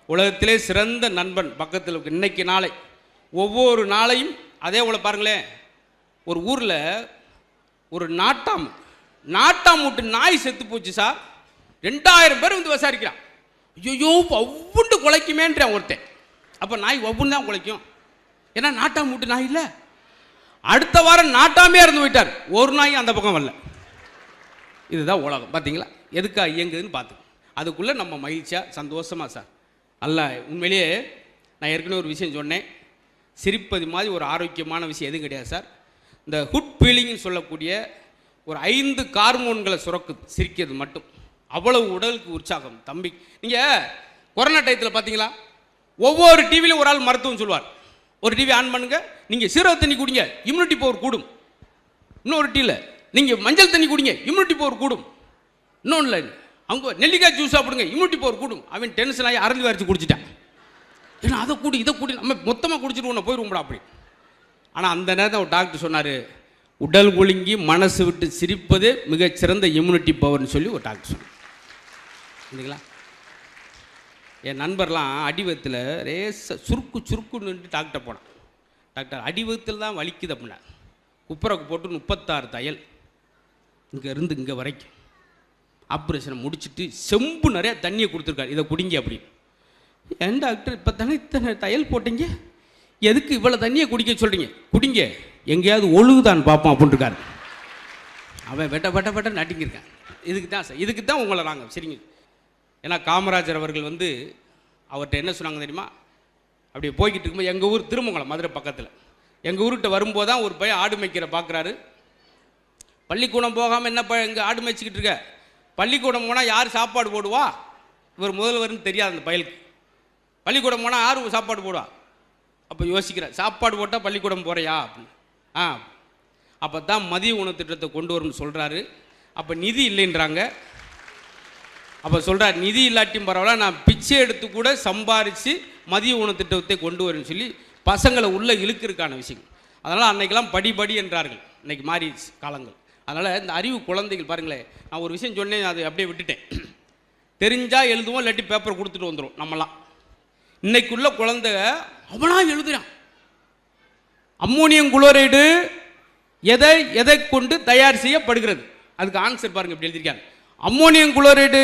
உலகத்திலே சிறந்த நண்பன் பக்கத்தில் இன்னைக்கு நாளை ஒவ்வொரு நாளையும். அதே போல் பாருங்களேன், ஒரு ஊரில் ஒரு நாட்டாம் விட்டு நாய் செத்து போச்சு சார். 2000 பேர் வந்து விசாரிக்கிறான். ஐயோ ஒவ்வொன்று குலைக்குமேன்றான் ஒருத்தன். அப்போ நாய் ஒவ்வொன்று தான் குலைக்கும், ஏன்னா நாட்டாம் விட்டு நாய் இல்லை. அடுத்த வாரம் நாட்டாமே இறந்து போயிட்டார், ஒரு நாய் அந்த பக்கம் வரல. இதுதான் உலகம். பார்த்தீங்களா எதுக்காக இயங்குதுன்னு பார்த்து. அதுக்குள்ளே நம்ம மகிழ்ச்சியாக சந்தோஷமாக சார். அல்ல உண்மையிலேயே நான் ஏற்கனவே ஒரு விஷயம் சொன்னேன், சிரிப்பது மாதிரி ஒரு ஆரோக்கியமான விஷயம் எதுவும் கிடையாது சார். இந்த ஹுட் ஃபீலிங்னு சொல்லக்கூடிய ஒரு 5 ஹார்மோன்களை சுரக்குது சிரிக்கிறது மட்டும். அவ்வளவு உடலுக்கு உற்சாகம் தம்பி. நீங்கள் கொரோனா டயத்தில் பார்த்தீங்களா, ஒவ்வொரு டிவிலையும் ஒரு ஆள் மருத்துவம் சொல்லுவார். ஒரு டிவி ஆன் பண்ணுங்க, நீங்கள் சீரக தண்ணி குடிங்க, இம்யூனிட்டி பவர் கூடும். இன்னொரு டிவியில் நீங்கள் மஞ்சள் தண்ணி குடிங்க, இம்யூனிட்டி பவர் கூடும். இன்னொன்று இல்லை, அவங்க நெல்லிக்காய் ஜூஸ் சாப்பிடுங்க, இம்யூனிட்டி பவர் கூடும். அவன் டென்ஷன் ஆகி அரைஞ்சி வரைச்சி குடிச்சிட்டான். ஏன்னா அதை கூடி இதை கூடி நம்ம மொத்தமாக குடிச்சிட்டு ஒன்று போயிடுவோம்டா அப்படி. ஆனால் அந்த நேரத்தில் ஒரு டாக்டர் சொன்னார், உடல் ஒழுங்கி மனசு விட்டு சிரிப்பதே மிகச்சிறந்த இம்யூனிட்டி பவர்னு சொல்லி ஒரு டாக்டர் சொன்னார். இல்லைங்களா? என் நண்பர்லாம் அடிவத்தில் ரேச சுருக்குன்னு டாக்டர் போனான். டாக்டர் அடிவத்தில் தான் வலிக்குது அப்படின்னா, குப்புறக்கு போட்டு 36 தையல் இங்கே இருந்து இங்கே வரைக்கும் ஆப்ரேஷனை முடிச்சுட்டு செம்பு நிறையா தண்ணியை கொடுத்துருக்காரு, இதை குடிங்க அப்படி. ஏன் டாக்டர் இப்போ தானே இத்தனை தையல் போட்டீங்க, எதுக்கு இவ்வளோ தண்ணியை குடிக்க சொல்கிறீங்க? குடிங்க, எங்கேயாவது ஒழுகுதான்னு பார்ப்போம் அப்படின்ட்டுருக்காரு. அவன் வெட்ட நட்டிங்கிருக்கான். இதுக்கு தான் உங்களை நாங்கள் சரிங்க. ஏன்னா காமராஜர் அவர்கள் வந்து அவர்கிட்ட என்ன சொன்னாங்க தெரியுமா? அப்படி போய்கிட்டு இருக்கும்போது எங்கள் ஊர் திருமங்கலம், மதுரை பக்கத்தில், எங்கள் ஊர்கிட்ட வரும்போது தான் ஒரு பையன் ஆடு மேய்க்கிற பார்க்குறாரு. பள்ளிக்கூடம் போகாமல் என்ன இங்கே ஆடு மேய்ச்சிக்கிட்டு இருக்க, பள்ளிக்கூடம் போனால் யார் சாப்பாடு போடுவா? இவர் முதல்வர்னு தெரியாது அந்த பயலுக்கு. பள்ளிக்கூடம் போனால் யார் சாப்பாடு போடுவா? அப்போ யோசிக்கிறேன், சாப்பாடு போட்டால் பள்ளிக்கூடம் போகிறையா அப்படின்னு. அப்போ தான் மதிய உணவு திட்டத்தை கொண்டு வரும்னு சொல்கிறாரு. அப்போ நிதி இல்லைன்றாங்க. அப்போ சொல்கிறார், நிதி இல்லாட்டியும் பரவாயில்ல, நான் பிச்சை எடுத்து கூட சம்பாரித்து மதிய உணவு திட்டத்தை கொண்டு வரும்னு சொல்லி பசங்களை உள்ளே இழுக்கிறதுக்கான விஷயம். அதனால் அன்றைக்கெல்லாம் படி என்றார்கள். இன்றைக்கி மாறிடுச்சு காலங்கள். அதனால் இந்த அறிவு குழந்தைகள் பாருங்களேன், நான் ஒரு விஷயம் சொன்னேன், அது அப்படியே விட்டுட்டேன். தெரிஞ்சால் எழுதுவோம், இல்லாட்டி பேப்பரை கொடுத்துட்டு வந்துடும் நம்மலாம். இன்னைக்குள்ள குழந்தை அவனா எழுதுறான். அம்மோனியம் குளோரைடு எதை கொண்டு தயார் செய்யப்படுகிறது? அதுக்கு ஆன்சர் பாருங்க, இப்படி எழுதியிருக்காங்க. அம்மோனியம் குளோரைடு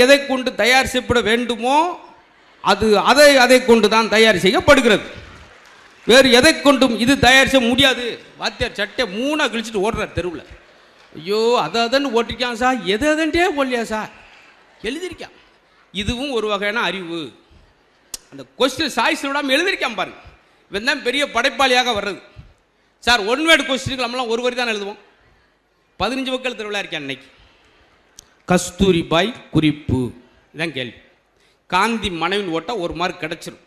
எதை கொண்டு தயார் செய்யப்பட வேண்டுமோ அது அதை கொண்டு தான் தயார் செய்யப்படுகிறது. வேறு எதை கொண்டும் இது தயார் செய்ய முடியாது. வாத்தியார் சட்டை 3 கிழிச்சிட்டு ஓடுறார் தெருவில். ஐயோ அதன்னு ஓட்டிருக்கான் சார், எதன்ட்டே போடலையா சார், எழுதியிருக்கான். இதுவும் ஒரு வகையான அறிவு. அந்த கொஸ்டின் சாய்ஸ் விடாமல் எழுதிருக்கான் பாருங்க. இவன் தான் பெரிய படைப்பாளியாக வர்றது. சார் ஒன் வேர்டு கொஸ்டினுக்கு நம்மளாம் ஒரு வரி தான் எழுதுவோம். 15 மக்கள் திருவிழா இருக்கேன் அன்னைக்கு. கஸ்தூரிபாய் குறிப்பு இதான் கேள்வி. காந்தி மனைவின் ஓட்ட ஒரு மார்க் கிடச்சிரும்.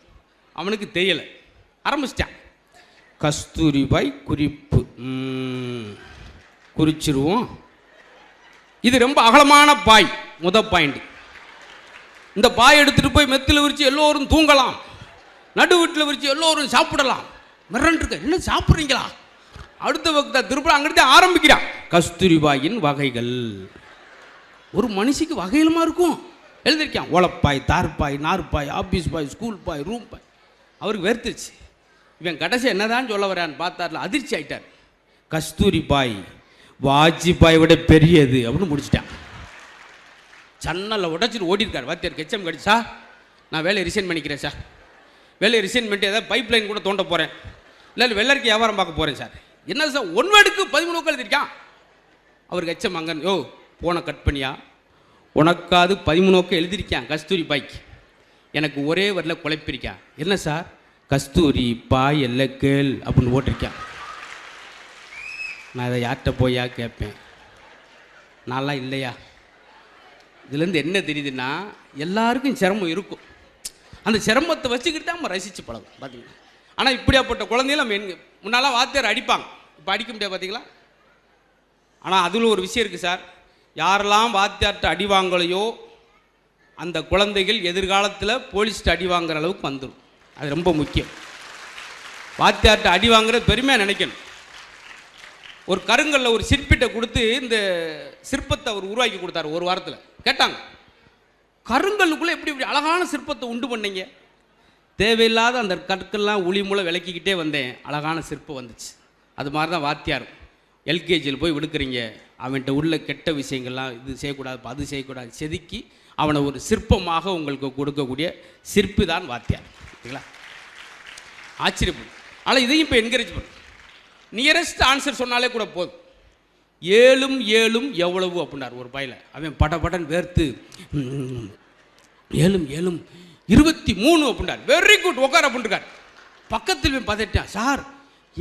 அவனுக்கு தெரியலை, ஆரம்பிச்சிட்டான். கஸ்தூரிபாய் குறிப்பு குறிச்சிருவோம். இது ரொம்ப அகலமான பாய். பாயிண்ட், இந்த பாய் எடுத்துட்டு போய் மெத்தில் விரிச்சு எல்லோரும் தூங்கலாம், நடு வீட்டில் விரிச்சு எல்லோரும் சாப்பிடலாம். மிரண்டிருக்க, என்ன சாப்பிட்றீங்களா? அடுத்த வகுத்த திருப்பி அங்கிட்டு ஆரம்பிக்கிறான். கஸ்தூரிபாயின் வகைகள். ஒரு மனுஷிக்கு வகையிலுமா இருக்கும் எழுதிருக்கான். ஓலப்பாய், தார்பாய், நார்பாய், office boy, school boy, room boy. அவருக்கு வேர்த்துருச்சு. இவன் கடைசி என்னதான் சொல்ல வரான்னு பார்த்தார்ல, அதிர்ச்சி ஆயிட்டார். கஸ்தூரிபாய் வாஜ்பாய் விட பெரியது அப்படின்னு முடிச்சிட்டான். சன்னலை உடச்சிட்டு ஓடி இருக்கார். வாத்தியார் கெச்சம் கடிச்சா, நான் வேலையை ரிசைன் பண்ணிக்கிறேன் சார், வேலையை ரிசைன் பண்ணிட்டு ஏதாவது பைப் லைன் கூட தோண்ட போகிறேன், இல்லை வெள்ளரிக்கு வியாபாரம் பார்க்க போகிறேன் சார். என்ன சார் ஒன் வேர்டுக்கு 13 எழுதிருக்கான். அவருக்கு எச்சம் அங்கே, யோ போனை கட் பண்ணியா, உனக்காது 13 எழுதியிருக்கான் கஸ்தூரிபாய்க்கு, எனக்கு ஒரே வரியில் குழப்பிருக்கான். என்ன சார்? கஸ்தூரி பாய் எல்ல கேள் அப்படின்னு போட்டிருக்கான். நான் அதை யார்கிட்ட போயா கேட்பேன், நான்லாம் இல்லையா. இதுலேருந்து என்ன தெரியுதுன்னா, எல்லாருக்கும் சிரமம் இருக்கும். அந்த சிரமத்தை வச்சுக்கிட்டு தான் நம்ம ரசித்து பழகும் பார்த்தீங்களா. ஆனால் இப்படியாப்பட்ட குழந்தைகள் நம்ம முன்னால் வாத்தியார் அடிப்பாங்க, இப்போ அடிக்க முடியாது பார்த்தீங்களா. ஆனால் அதில் ஒரு விஷயம் இருக்குது சார். யாரெல்லாம் வாத்தியார்கிட்ட அடி வாங்கலையோ அந்த குழந்தைகள் எதிர்காலத்தில் போலீஸ்கிட்ட அடி வாங்குற அளவுக்கு வந்துடும். அது ரொம்ப முக்கியம். வாத்தியார்கிட்ட அடி வாங்குறது பெருமையாக நினைக்கணும். ஒரு கருங்கல்ல ஒரு சிற்பிட்ட கொடுத்து இந்த சிற்பத்தை அவர் உருவாக்கி கொடுத்தாரு. ஒரு வாரத்தில் கேட்டாங்க, கருங்கல்லுக்குள்ளே எப்படி இப்படி அழகான சிற்பத்தை உண்டு பண்ணீங்க? தேவையில்லாத அந்த கற்கள்லாம் உளி மூலம் விளக்கிக்கிட்டே வந்தேன், அழகான சிற்பம் வந்துச்சு. அது மாதிரி தான் வாத்தியார். எல்கேஜியில் போய் விடுக்கிறீங்க, அவன்கிட்ட உள்ள கெட்ட விஷயங்கள்லாம் இது செய்யக்கூடாது, அது செய்யக்கூடாது, செதுக்கி அவனை ஒரு சிற்பமாக உங்களுக்கு கொடுக்கக்கூடிய சிற்பி தான் வாத்தியார். சரிங்களா? ஆச்சரியப்படும். ஆனால் இதையும் இப்போ என்கரேஜ் பண்ணும். நியரஸ்ட் ஆன்சர் சொன்னாலே கூட போதும். 7 7 எவ்வளவு அப்படின்னார் ஒரு பையில. அவன் படன்னு வேர்த்து 7 7 23 அப்படின்னார். வெரி குட், உட்கார் அப்படின்றார். பக்கத்தில் பார்த்துட்டான். சார்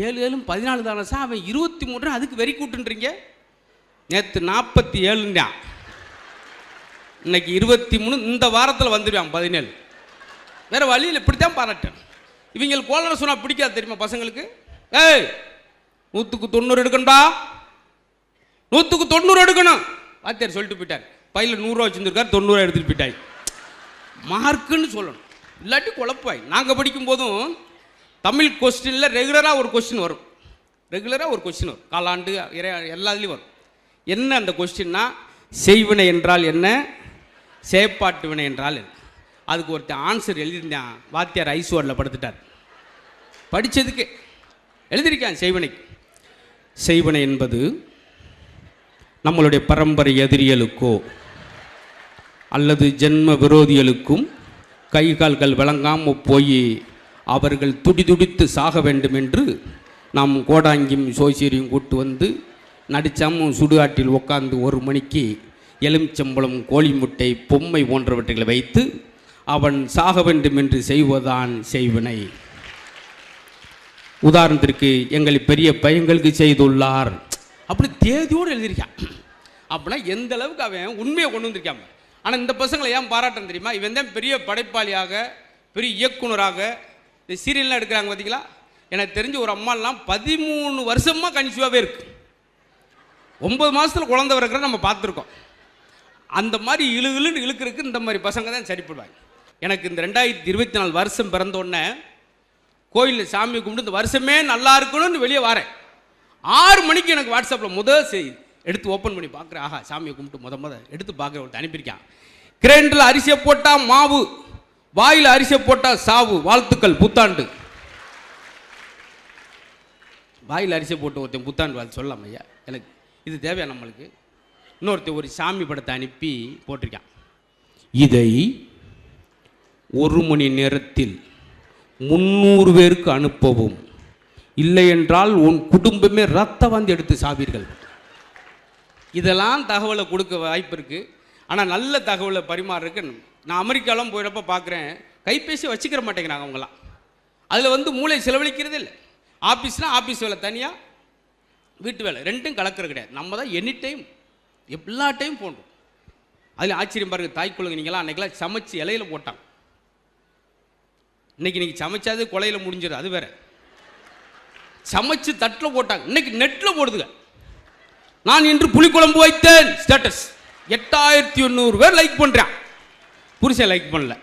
7 7 14 தானே சார், அவன் 23, அதுக்கு வெரி குட்ன்றீங்க. நேற்று 47, இன்னைக்கு 23, இந்த வாரத்தில் வந்துடுவான் 17. வேறு வழியில் இப்படித்தான் பாராட்டேன். இவங்களுக்கு கோலனை சொன்னால் பிடிக்காது தெரியுமா பசங்களுக்கு. ஏய் 100க்கு 90 எடுக்கணும்டா, 100க்கு 90 எடுக்கணும். வாத்தியார் சொல்லிட்டு போயிட்டார். பையில் 100 ரூபா வச்சுருக்காரு, 90 எடுத்துகிட்டு போயிட்டாய். மார்க்குன்னு சொல்லணும், இல்லாட்டி குழப்பாய். நாங்கள் படிக்கும் போதும் தமிழ் கொஸ்டினில் ரெகுலராக ஒரு கொஸ்டின் வரும். காலாண்டு எல்லாத்துலேயும் வரும். என்ன அந்த கொஸ்டின்னா, செய்வினை என்றால் என்ன, செயற்பாட்டு வினை என்றால் என்ன. அதுக்கு ஒருத்தர் ஆன்சர் எழுதியிருந்தான். வாத்தியார் ஐஸ்வரில் படுத்துட்டார். படித்ததுக்கு எழுதியிருக்கான். செய்வினை என்பது நம்மளுடைய பரம்பரை எதிரிகளுக்கோ அல்லது ஜென்ம விரோதிகளுக்கும் கை கால்கள் விளங்காமல் போய் அவர்கள் துடிதுடித்து சாக வேண்டும் என்று நாம் கோடாங்கியும் சோசியரையும் கூட்டு வந்து நடிச்சாமும் சுடுகாட்டில் உட்கார்ந்து 1 மணிக்கு எலுமிச்சம்பழம், கோழி முட்டை, பொம்மை போன்றவற்றை வைத்து அவன் சாக வேண்டும் என்று செய்வதான் செய்வினை. உதாரணத்திற்கு எங்கள் பெரிய பையங்களுக்கு செய்துள்ளார் அப்படி தேதியோடு எழுதியிருக்கான். அப்படின்னா எந்த அளவுக்கு அவன் உண்மையை கொண்டு வந்திருக்கான். ஆனால் இந்த பசங்களை ஏன் பாராட்டம் தெரியுமா? இவன் தான் பெரிய படைப்பாளியாக, பெரிய இயக்குனராக இந்த சீரியல்லாம் எடுக்கிறாங்க பார்த்தீங்களா. எனக்கு தெரிஞ்ச ஒரு அம்மாலாம் 13 வருஷமாக கன்சியூவாகவே இருக்கு. 9 மாதத்தில் குழந்தை இருக்கிற நம்ம பார்த்துருக்கோம். அந்த மாதிரி இழுன்னு இழுக்கிறதுக்கு இந்த மாதிரி பசங்க தான் சரிப்படுவாங்க. எனக்கு இந்த 2024 வருஷம் பிறந்தோடனே கோயிலில் சாமியை கும்பிட்டு இந்த வருஷமே நல்லா இருக்கணும்னு வெளியே வரேன். 6 மணிக்கு எனக்கு வாட்ஸ்அப்பில் முதல் செய்தி எடுத்து ஓப்பன் பண்ணி பார்க்குறேன். ஆஹா, சாமியை கும்பிட்டு முத எடுத்து பார்க்குறேன். ஒருத்தர் அனுப்பியிருக்கான். கிரைண்டரில் அரிசியை போட்டால் மாவு, வாயில் அரிசியை போட்டால் சாவு, வாழ்த்துக்கள் புத்தாண்டு. வாயில் அரிசியை போட்டு ஒருத்தன் புத்தாண்டு வாழ்த்து சொல்லலாம் ஐயா, எனக்கு இது தேவையா நம்மளுக்கு. இன்னொருத்தர் ஒரு சாமி படத்தை அனுப்பி போட்டிருக்கான். இதை 1 மணி நேரத்தில் 300 பேருக்கு அனுப்பவும், இல்லை என்றால் உன் குடும்பமே ரத்த வாந்தி எடுத்து சாவீர்கள். இதெல்லாம் தகவலை கொடுக்க வாய்ப்பு இருக்குது. ஆனால் நல்ல தகவலை பரிமாறுறதுக்கு நான் அமெரிக்காலாம் போயிடப்போ பார்க்குறேன், கைபேசி வச்சுக்கிற மாட்டேங்கிறாங்க அவங்களாம். அதில் மூளை செலவழிக்கிறதே இல்லை. ஆஃபீஸ்னால் ஆஃபீஸ் வேலை தனியாக, வீட்டு வேலை ரெண்டும் கலக்கிறது கிடையாது. நம்ம தான் எனி டைம் எல்லா டைம் போன்றோம். அதில் ஆச்சரியம் பாருங்கள், தாய்க்குழுங்க நீங்களாம் அன்றைக்கெல்லாம் சமைச்சு இலையில் போட்டாங்க. இன்றைக்கி சமைச்சாது கொலையில் முடிஞ்சிடும், அது வேறு. சமைச்சு தட்டில் போட்டாங்க, இன்னைக்கு நெட்டில் போடுதுங்க. நான் இன்று புளிக்குழம்பு வைத்தேன் ஸ்டேட்டஸ் 8100 பேர் லைக் பண்ணுறான். புருஷன் லைக் பண்ணல.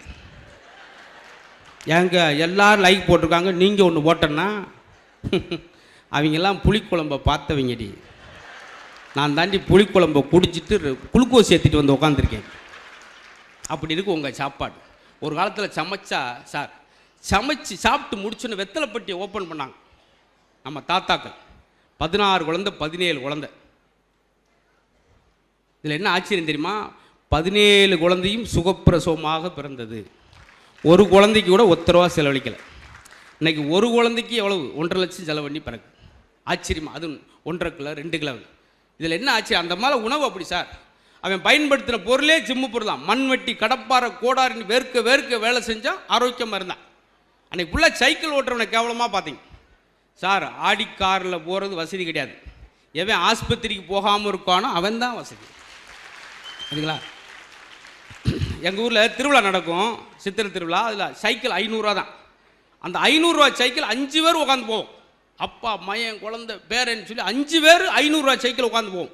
ஏங்க எல்லாரும் லைக் போட்டிருக்காங்க, நீங்கள் ஒன்று போட்டேன்னா அவங்கெல்லாம் புளிக்குழம்பை பார்த்தவங்கடி. நான் தாண்டி புளிக்குழம்பை குடிச்சிட்டு குளுக்கோஸ் ஏற்றிட்டு வந்து உட்காந்துருக்கேன். அப்படி இருக்கு உங்கள் சாப்பாடு. ஒரு காலத்தில் சமைச்சா சார், சமைச்சு சாப்பிட்டு முடிச்சுன்னு வெத்தலைப்பட்டியை ஓப்பன் பண்ணாங்க நம்ம தாத்தாக்கள். 16 குழந்தை 17 குழந்தை. இதில் என்ன ஆச்சரியம் தெரியுமா? 17 குழந்தையும் சுகப்பிரசவமாக பிறந்தது. ஒரு குழந்தைக்கு கூட ₹1 செலவழிக்கலை. இன்றைக்கி ஒரு குழந்தைக்கு எவ்வளவு? 1.5 லட்சம் செலவு பண்ணி பிறகு. ஆச்சரியமா? அது 1.5 கிலோ 2 கிலோ. இதில் என்ன ஆச்சரியம்? அந்த மாதிரி உணவு அப்படி சார். அவன் பயன்படுத்தின பொருளே ஜிம்மு பொருள் தான். மண்வெட்டி, கடப்பாறை, கோடாரின்னு வேர்க்க வேர்க்க வேலை செஞ்சால் ஆரோக்கியமாக இருந்தான். அன்றைக்கி ஃபுல்லாக சைக்கிள் ஓட்டுறவனை கேவலமாக பார்த்தீங்க சார். ஆடி காரில் போகிறது வசதி கிடையாது. எவன் ஆஸ்பத்திரிக்கு போகாமல் இருக்கானோ அவன் தான் வசதி. சரிங்களா? எங்கள் ஊரில் திருவிழா நடக்கும், சித்திரை திருவிழா. அதில் சைக்கிள் 500 தான். அந்த 500 சைக்கிள் 5 பேர் உட்காந்து போவோம். அப்பா, மையன், குழந்தை, பேரன்னு சொல்லி 5 பேர் 500 சைக்கிள் உட்காந்து போவோம்.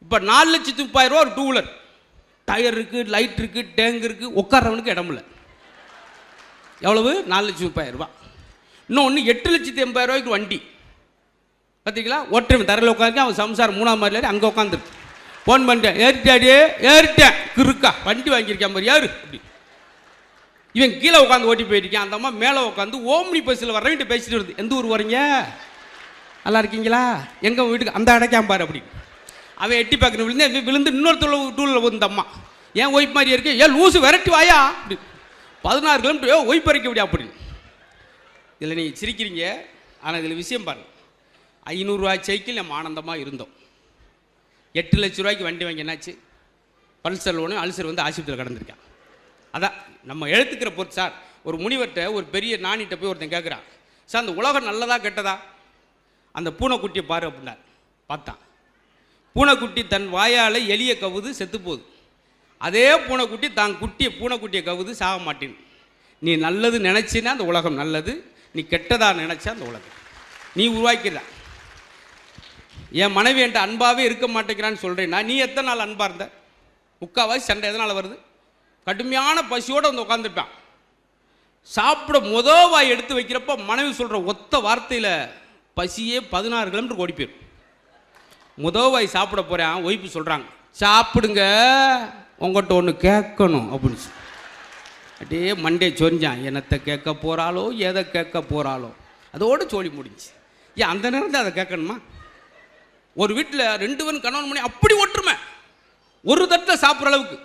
இப்போ 4,30,000 ஒரு 2 வீலர். டயர் இருக்குது, லைட் இருக்குது, டேங்க் இருக்குது, உட்கார்றவனுக்கு இடம் இல்லை. எவ்வளவு? 4,30,000. இன்னொன்று 8,80,000 வண்டி. பார்த்தீங்களா? ஒற்றை தரையில் உட்காந்து அவன் சம்சாரம் 3ஆம் மாடியில் அங்கே உட்காந்துருக்கு. ஃபோன் பண்ணிட்டேன், ஏறிட்டாடியே, ஏறிட்டேன், கிருக்கா வண்டி வாங்கியிருக்கேன் மாதிரி யாரு அப்படி. இவன் கீழே உட்காந்து ஓட்டி போயிருக்கேன். அந்த அம்மா மேலே உட்காந்து ஓம்னி பஸ்ஸில் வரவன்ட்டு பேசிட்டு வருது. எந்த ஊர் வரீங்க? நல்லா இருக்கீங்களா? எங்கள் வீட்டுக்கு அந்த அடைக்காம பாரு அப்படி. அவன் எட்டி பார்க்கணும் விழுந்து இன்னொருத்தர் டூலில் வந்து இந்த அம்மா, ஏன் ஒய்ப் மாதிரி இருக்கு, ஏன் லூசு விரட்டி வாயா அப்படி. 16 கிலோமீட்டர் ஒய்ப் வரைக்க முடியும் அப்படின்னு. இதில் நீங்கள் சிரிக்கிறீங்க, ஆனால் இதில் விஷயம் பாருங்கள். 500 சைக்கிள் நம்ம ஆனந்தமாக இருந்தோம். 8 லட்ச ரூபாய்க்கு வண்டி வாங்கி என்னாச்சு? பல்சர் லோனு அல்சர் வந்து ஆஸ்பத்திரியில் கடந்திருக்கான். அதான் நம்ம எழுத்துக்கிற பொறுத்து சார். ஒரு முனிவர்கிட்ட, ஒரு பெரிய நாணிகிட்ட போய் ஒருத்தன் கேட்குறான், சார் அந்த உலகம் நல்லதா கெட்டதா? அந்த பூனைக்குட்டியை பாரு அப்படின்னார். பார்த்தான். பூனைக்குட்டி தன் வாயால் எலிய கவுது செத்து போகுது. அதே பூனைக்குட்டி தான் பூனைக்குட்டியை கவுது சாக மாட்டேன். நீ நல்லது நினச்சின்னா அந்த உலகம் நல்லது, நீ கெட்டதா நினச்சா அந்த உலகம் நீ உருவாக்கிறா. என் மனைவி என்கிட்ட அன்பாகவே இருக்க மாட்டேங்கிறான்னு சொல்கிறேன்னா, நீ எத்தனை நாள் அன்பாக இருந்த? முக்கால்வாசி சண்டை எதனால் வருது? கடுமையான பசியோடு வந்து உட்காந்துருப்பான். சாப்பிட வாய் எடுத்து வைக்கிறப்ப மனைவி சொல்கிற ஒத்த வார்த்தையில் பசியே 16 கிலோமீட்டர் ஓடி போயிடும். வாய் சாப்பிட போகிறேன், ஒய்ஃபு சொல்கிறாங்க, சாப்பிடுங்க, உங்கள்கிட்ட ஒன்று கேட்கணும் அப்படின்னு. அப்படியே மண்டே சொரிஞ்சான். என்னத்தை கேட்க போகிறாளோ, எதை கேட்க போகிறாளோ, அதோடு சோழி முடிஞ்சு. ஏன் அந்த நேரம் தான் அதை கேட்கணுமா? ஒரு வீட்டில் 2 பேரும் கணவன் மணி அப்படி ஒற்றுமை, ஒரு தட்டை சாப்பிட்ற அளவுக்கு.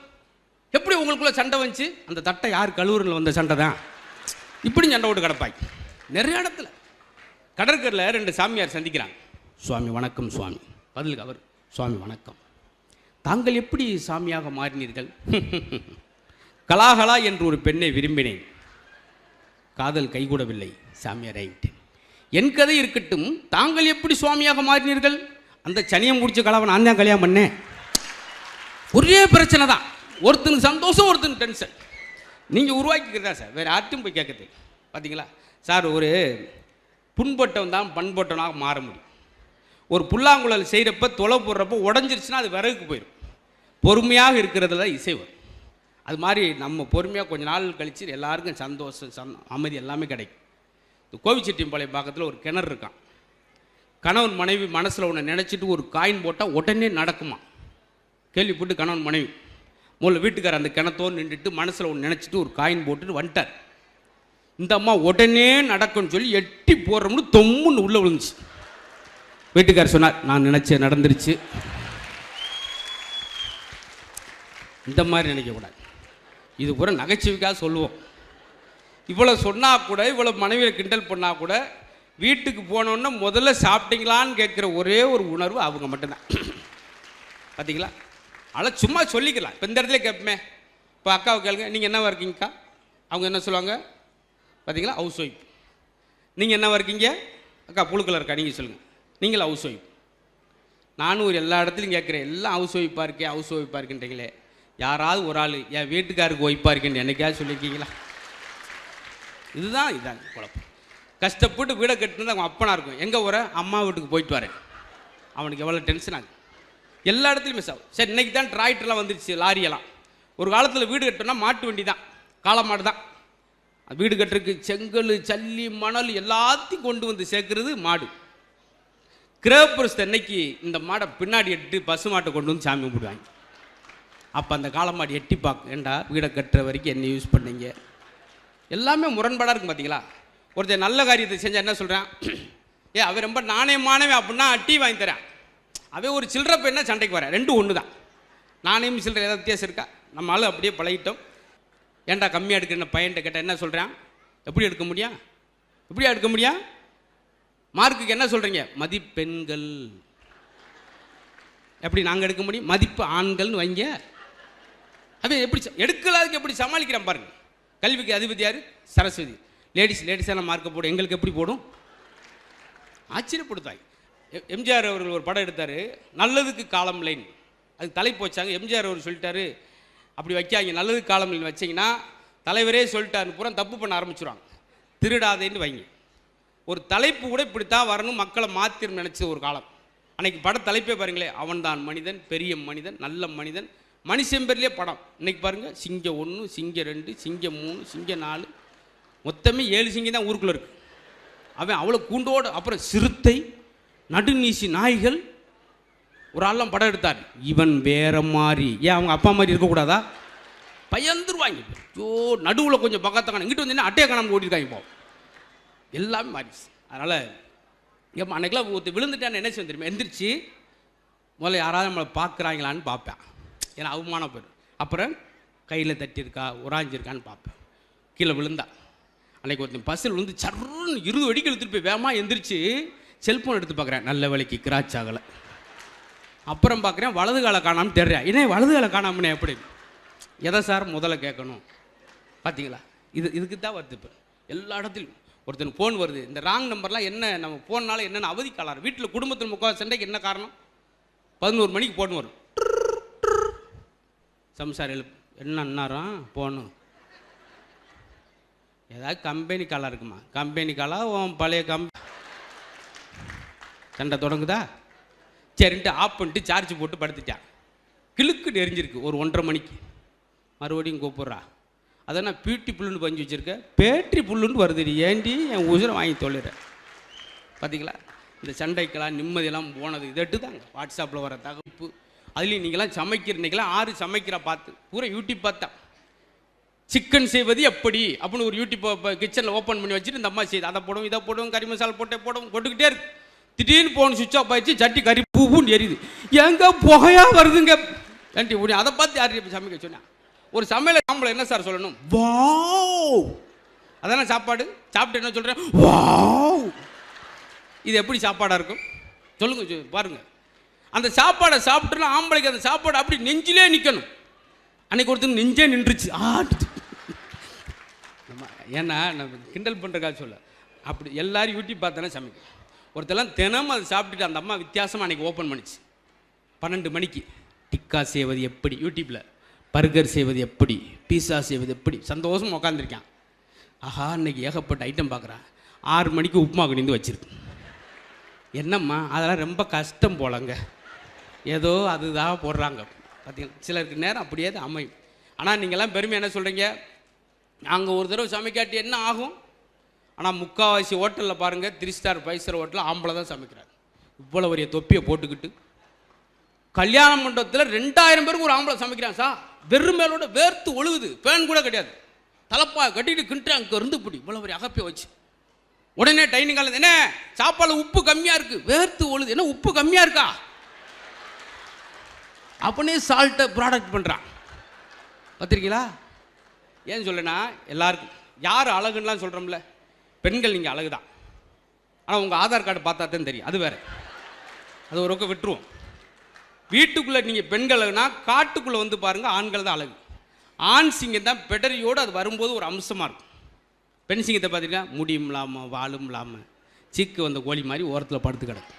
எப்படி உங்களுக்குள்ள சண்டை வந்துச்சு? அந்த தட்டை யார் கழுவுறில் வந்த சண்டை தான். இப்படி சண்டை விட்டு கிடப்பாய். நிறைய இடத்துல கடற்கரையில் 2 சாமியார் சந்திக்கிறாங்க. சுவாமி வணக்கம் சுவாமி. பதிலுக்கு அவர், சுவாமி வணக்கம், தாங்கள் எப்படி சாமியாக மாறினீர்கள்? கலாகலா என்று ஒரு பெண்ணை விரும்பினேன், காதல் கைகூடவில்லை, சாமியார் ஆகிவிட்டேன். என் கதை இருக்கட்டும், தாங்கள் எப்படி சுவாமியாக மாறினீர்கள்? அந்த சனியம் முடிச்ச கலாவை நான் தான் கல்யாணம் பண்ணேன். ஒரே பிரச்சனை தான், ஒருத்தனுக்கு சந்தோஷம், ஒருத்தனுக்கு டென்ஷன். நீங்கள் உருவாக்கிக்கிறதா சார், வேறு யார்ட்டும் போய் கேட்குறது. பார்த்தீங்களா சார்? ஒரு புண்பட்டவன் தான் பண்பட்டவனாக மாற முடியும். ஒரு புல்லாங்குழல் செய்கிறப்ப தொலை போடுறப்போ உடஞ்சிருச்சுன்னா அது விறகுக்கு போயிடும். பொறுமையாக இருக்கிறதுல இசை வரும். அது மாதிரி நம்ம பொறுமையாக கொஞ்ச நாள் கழித்து எல்லாருக்கும் சந்தோஷம், அமைதி எல்லாமே கிடைக்கும். இந்த கோவிச்செட்டிப்பாளையம் பக்கத்தில் ஒரு கிணறு இருக்கான். கணவன் மனைவி மனசில் ஒன்று நினச்சிட்டு ஒரு காயின் போட்டால் உடனே நடக்குமா? கேள்விப்பட்டு கணவன் மனைவி முதல்ல வீட்டுக்கார அந்த கிணத்தோடு நின்றுட்டு மனசில் ஒன்று நினச்சிட்டு ஒரு காயின் போட்டுட்டு வந்துட்டார். இந்த அம்மா உடனே நடக்கும்னு சொல்லி எட்டி போடுறோம்னு தொம்முன்னு உள்ளே விழுந்துச்சு. வீட்டுக்காரர் சொன்னார், நான் நினச்சேன் நடந்துருச்சு. இந்த மாதிரி நினைக்கக்கூடாது. இது பூரா நகைச்சுவைக்காக சொல்லுவோம். இவ்வளோ சொன்னால் கூட, இவ்வளோ மனைவியை கிண்டல் பண்ணால் கூட, வீட்டுக்கு போனோன்னா முதல்ல சாப்பிட்டீங்களான்னு கேட்குற ஒரே ஒரு உணர்வு அவங்க மட்டும்தான். பார்த்தீங்களா? அதெல்லாம் சும்மா சொல்லிக்கலாம். இப்போ இந்த இடத்துல கேட்போமே, இப்போ அக்காவை கேளுங்க, நீங்கள் என்னவா இருக்கீங்கக்கா? அவங்க என்ன சொல்லுவாங்க பார்த்தீங்களா, ஹவுஸ் ஒய்ஃப். நீங்கள் என்னவா இருக்கீங்க? அக்கா புழுக்கள் இருக்கா, நீங்கள் சொல்லுங்கள். நீங்கள் ஹவுஸ் ஒய்ஃப். நானும் ஒரு எல்லா இடத்துலையும் கேட்குறேன், எல்லாம் ஹவுஸ் ஒய்ஃபாக இருக்கேன், ஹவுஸ் ஒய்ஃபாக இருக்குன்றீங்களே, யாராவது ஒரு ஆள் என் வீட்டுக்காருக்கு ஒய்ஃபாக இருக்கேன்னு என்னைக்காவது சொல்லியிருக்கீங்களா? இதுதான் குழப்பம். கஷ்டப்பட்டு வீடை கட்டினது அவங்க அப்பனா இருக்கும். எங்கே போகிற? அம்மா வீட்டுக்கு போயிட்டு வரேன். அவனுக்கு எவ்வளோ டென்ஷன் ஆகுது. எல்லா இடத்துலையும் மிஸ் ஆகும். சரி, இன்றைக்கி தான் டிராக்டர்லாம் வந்துருச்சு, லாரியெல்லாம். ஒரு காலத்தில் வீடு கட்டினா மாட்டு வண்டி தான், காளமாடு தான். வீடு கட்டுறதுக்கு செங்கல், சல்லி, மணல் எல்லாத்தையும் கொண்டு வந்து சேர்க்கறது மாடு. கிரகப்பிரஸ்த அன்னைக்கு இந்த மாடை பின்னாடி எட்டு பசு மாட்டை கொண்டு வந்து சாமி கும்பிடுவாங்க. அப்போ அந்த காளமாடு எட்டி பார்க்கும், ஏண்டா வீடை கட்டுற வரைக்கும் என்ன யூஸ் பண்ணீங்க? எல்லாமே முரண்பாடாக இருக்கும். பார்த்தீங்களா, ஒருத்தர் நல்ல காரியத்தை செஞ்சால் என்ன சொல்கிறான், அவன் ரொம்ப நாணயமானவன் அப்படின்னா டீ வாங்கி தரேன். அவன் ஒரு சில்லற பையனா சண்டைக்கு வரேன். ரெண்டும் ஒன்று தான். நாணயம் சில்லற ஏதாவது வித்தியாசம் இருக்கா? நம்ம ஆளு அப்படியே பழகிட்டோம். ஏன்டா கம்மியாக எடுக்கிற பையன்ட்ட கேட்டால் என்ன சொல்கிறான்? எப்படி எடுக்க முடியும்? எப்படியா எடுக்க முடியும்? மார்க்குக்கு என்ன சொல்கிறீங்க? மதிப்பெண்கள். எப்படி நாங்கள் எடுக்க முடியும்? மதிப்பு ஆண்கள்னு வைங்க. அவன் எப்படி எடுக்கலாதுக்கு எப்படி சமாளிக்கிறான் பாருங்க. கல்விக்கு அதிபதி யார்? சரஸ்வதி. லேடிஸான மார்க்கை போடும், எங்களுக்கு எப்படி போடும்? ஆச்சரியப்படுத்தாங்க. எம்ஜிஆர் அவர்கள் ஒரு படம் எடுத்தார், நல்லதுக்கு காலம் லைன். அதுக்கு தலைப்பு வச்சாங்க. எம்ஜிஆர் அவர் சொல்லிட்டாரு, அப்படி வைக்காங்க, நல்லதுக்கு காலம் லைன் வச்சிங்கன்னா தலைவரே சொல்லிட்டாருன்னு பூரா தப்பு பண்ண ஆரம்பிச்சுருவாங்க. திருடாதேன்னு வைங்க. ஒரு தலைப்பு கூட இப்படித்தான் வரணும், மக்களை மாற்றி நினச்ச ஒரு காலம். அன்னைக்கு பட தலைப்பே பாருங்களேன், அவன்தான் மனிதன், பெரிய மனிதன், நல்ல மனிதன், மனுஷன் பேர்லேயே படம். இன்னைக்கு பாருங்கள், சிங்கம் 1, சிங்கம் 2, சிங்கம் 3, சிங்கம் 4, மொத்தமே 7 சிங்கம் தான் ஊருக்குள்ளே இருக்குது. அவன் அவ்வளோ கூண்டோடு. அப்புறம் சிறுத்தை, நடுநீசி நாய்கள். ஒரு ஆள்லாம் படம் எடுத்தார், இவன் வேற மாதிரி. ஏன் அவங்க அப்பா மாதிரி இருக்கக்கூடாதா? பயந்துருவாங்க. ஐயோ, நடுவில் கொஞ்சம் பக்கத்தாங்க, இங்கிட்டு வந்து அட்டையை காணாமல் ஓடிருக்காங்க. இப்போ எல்லாமே மாறிடுச்சு. அதனால் ஏமா அன்றைக்கெல்லாம் ஒருத்தர் விழுந்துட்டான்னு என்ன செய்ய தெரியுமா? எந்திரிச்சு முதல்ல யாராவது நம்மளை பார்க்குறாங்களான்னு பார்ப்பேன், ஏன்னா அவமானம் போயிடும். அப்புறம் கையில் தட்டியிருக்கா, உராஞ்சிருக்கான்னு பார்ப்பேன். கீழே விழுந்தா அன்றைக்கி ஒருத்தன் பஸ்ஸில் விழுந்து சர்ன்னு 20 அடிக்கு எடுத்துகிட்டு போய் வேகமாக எந்திரிச்சு செல்ஃபோன் எடுத்து பார்க்குறேன், நல்ல வேலைக்கு கிராச் ஆகலை. அப்புறம் பார்க்குறேன் வலது காலை காணாமல் தெரிறேன். ஏன்னா வலது காலை காணாமனே எப்படி? எதை சார் முதல்ல கேட்கணும்? பார்த்தீங்களா, இதுக்கு தான் வருது. இப்போ எல்லா இடத்துலையும் ஒருத்தன் ஃபோன் வருது, இந்த ராங் நம்பர்லாம் என்ன, நம்ம ஃபோன்னால என்னென்ன அவதி காலாரு. வீட்டில் குடும்பத்தில் முக்கால் சண்டைக்கு என்ன காரணம்? 11 மணிக்கு ஃபோன் வரும். சம்சார் எழுப்பு, என்ன அண்ணாரம் போகணும், ஏதாவது கம்பெனி காலாக இருக்குமா? கம்பெனி காலாக உன் பழைய சண்டை தொடங்குதா? சரின்ட்டு ஆஃப் பண்ணிட்டு சார்ஜ் போட்டு படுத்துட்டான். கிழுக்கு நெறிஞ்சிருக்கு. ஒரு 1:30 மணிக்கு மறுபடியும் கூப்பிட்றா. அதை நான் பீட்டி புல்லுன்னு பஞ்சு வச்சுருக்கேன், பேட்ரி புல்லுன்னு வருது. ஏண்டி என் உசுரை வாங்கி தொழிறேன். பார்த்தீங்களா, இந்த சண்டைக்கெல்லாம் நிம்மதியெல்லாம் போனது இதட்டு தாங்க. வாட்ஸ்அப்பில் வர தகப்பு, அதுலேயும் நீங்களாம் சமைக்கிற, இன்றைக்கெல்லாம் 6 சமைக்கிறா பார்த்து பூரா யூடியூப் பார்த்தா. சிக்கன் செய்வது எப்படி அப்படின்னு ஒரு யூடியூப் கிச்சனில் ஓப்பன் பண்ணி வச்சுட்டு இந்த அம்மா செய்யுது, அதை போடும், இதை போடும், கறி மசாலா போட்டுக்கிட்டே இருக்கு. திடீர்னு போன் சுவிட்ச் ஆஃப் ஆயிடுச்சு, சட்டி கறி பூன்னு எரியுது. எங்கே புகையா வருதுங்க ஏன்டி உடனே அதை பார்த்து யார் சமைக்க சொன்னேன்? ஒரு சமையல ஆம்பளை என்ன சார் சொல்லணும்? வாவ். அதான சாப்பாடு. சாப்பிட்டு என்ன சொல்கிறேன்? வாவ். இது எப்படி சாப்பாடாக இருக்கும் சொல்லுங்க பாருங்க. அந்த சாப்பாடை சாப்பிட்டுனா ஆம்பளைக்கு அந்த சாப்பாடு அப்படி நெஞ்சிலே நிற்கணும். அன்னைக்கு ஒருத்தர் நெஞ்சே நின்றுச்சு. ஏன்னா நம்ம கிண்டல் பண்ணுறக்காக சொல்ல, அப்படி எல்லாரும் யூடியூப் பார்த்தானே சமைக்கும். ஒருத்தெல்லாம் தினமும் அதை சாப்பிட்டுட்டு அந்த அம்மா வித்தியாசமாக அன்றைக்கி ஓப்பன் பண்ணிச்சு. 12 மணிக்கு டிக்கா செய்வது எப்படி, யூடியூப்பில் பர்கர் செய்வது எப்படி, பீஸா செய்வது எப்படி, சந்தோஷமாக உட்காந்துருக்கான். ஆஹா, இன்னைக்கு ஏகப்பட்ட ஐட்டம் பார்க்குறான். 6 மணிக்கு உப்புமா கணிந்து வச்சிருக்கு. என்னம்மா அதெல்லாம் ரொம்ப கஷ்டம் போலங்க, ஏதோ அதுதான் போடுறாங்க. பார்த்தீங்களா, சிலருக்கு நேரம் அப்படியே தான் அமையும். ஆனால் நீங்கள்லாம் பெருமை என்ன சொல்கிறீங்க? நாங்கள் ஒரு தடவை சமைக்காட்டி என்ன ஆகும்? ஆனால் முக்கால்வாசி ஹோட்டலில் பாருங்கள், 3 ஸ்டார் 5 ஸ்டார் ஹோட்டலில் ஆம்பளை தான் சமைக்கிறாங்க. இவ்வளோ பெரிய தொப்பியை போட்டுக்கிட்டு கல்யாண மண்டபத்தில் 2000 பேருக்கு ஒரு ஆம்பளை சமைக்கிறான் சார். வெறும் மேலோட வேர்த்து ஒழுகுது, ஃபேன் கூட கிடையாது, தலைப்பா கட்டிட்டு கிண்டு அங்கே இருந்து பிடி இவ்வளோ பெரிய அகப்பையை வச்சு. உடனே டைனிங் காலம், என்ன சாப்பாடு உப்பு கம்மியாக இருக்குது, வேர்த்து ஒழுகுது, என்ன உப்பு கம்மியாக இருக்கா அப்படியே சால்ட்டை ப்ராடக்ட் பண்ணுறான். பார்த்துருக்கீங்களா? ஏன்னு சொல்லேன்னா, எல்லாருக்கும் யார் அழகுன்னெலாம் சொல்கிறோம்ல, பெண்கள் நீங்கள் அழகு தான். ஆனால் உங்கள் ஆதார் கார்டு பார்த்தா தான் தெரியும், அது வேறு. அது ஒரு பக்கம் விட்டுருவோம். வீட்டுக்குள்ளே நீங்கள் பெண்கள் அழகுனா, காட்டுக்குள்ளே வந்து பாருங்கள் ஆண்கள் தான் அழகு. ஆண் சிங்கம் தான் பெடரியோடு அது வரும்போது ஒரு அம்சமாக இருக்கும். பெண் சிங்கத்தை பார்த்தீங்கன்னா முடியும் இல்லாமல் வாலும் இல்லாமல் சீக்கு வந்த கோழி மாதிரி ஓரத்தில் படுத்து கிடக்கும்.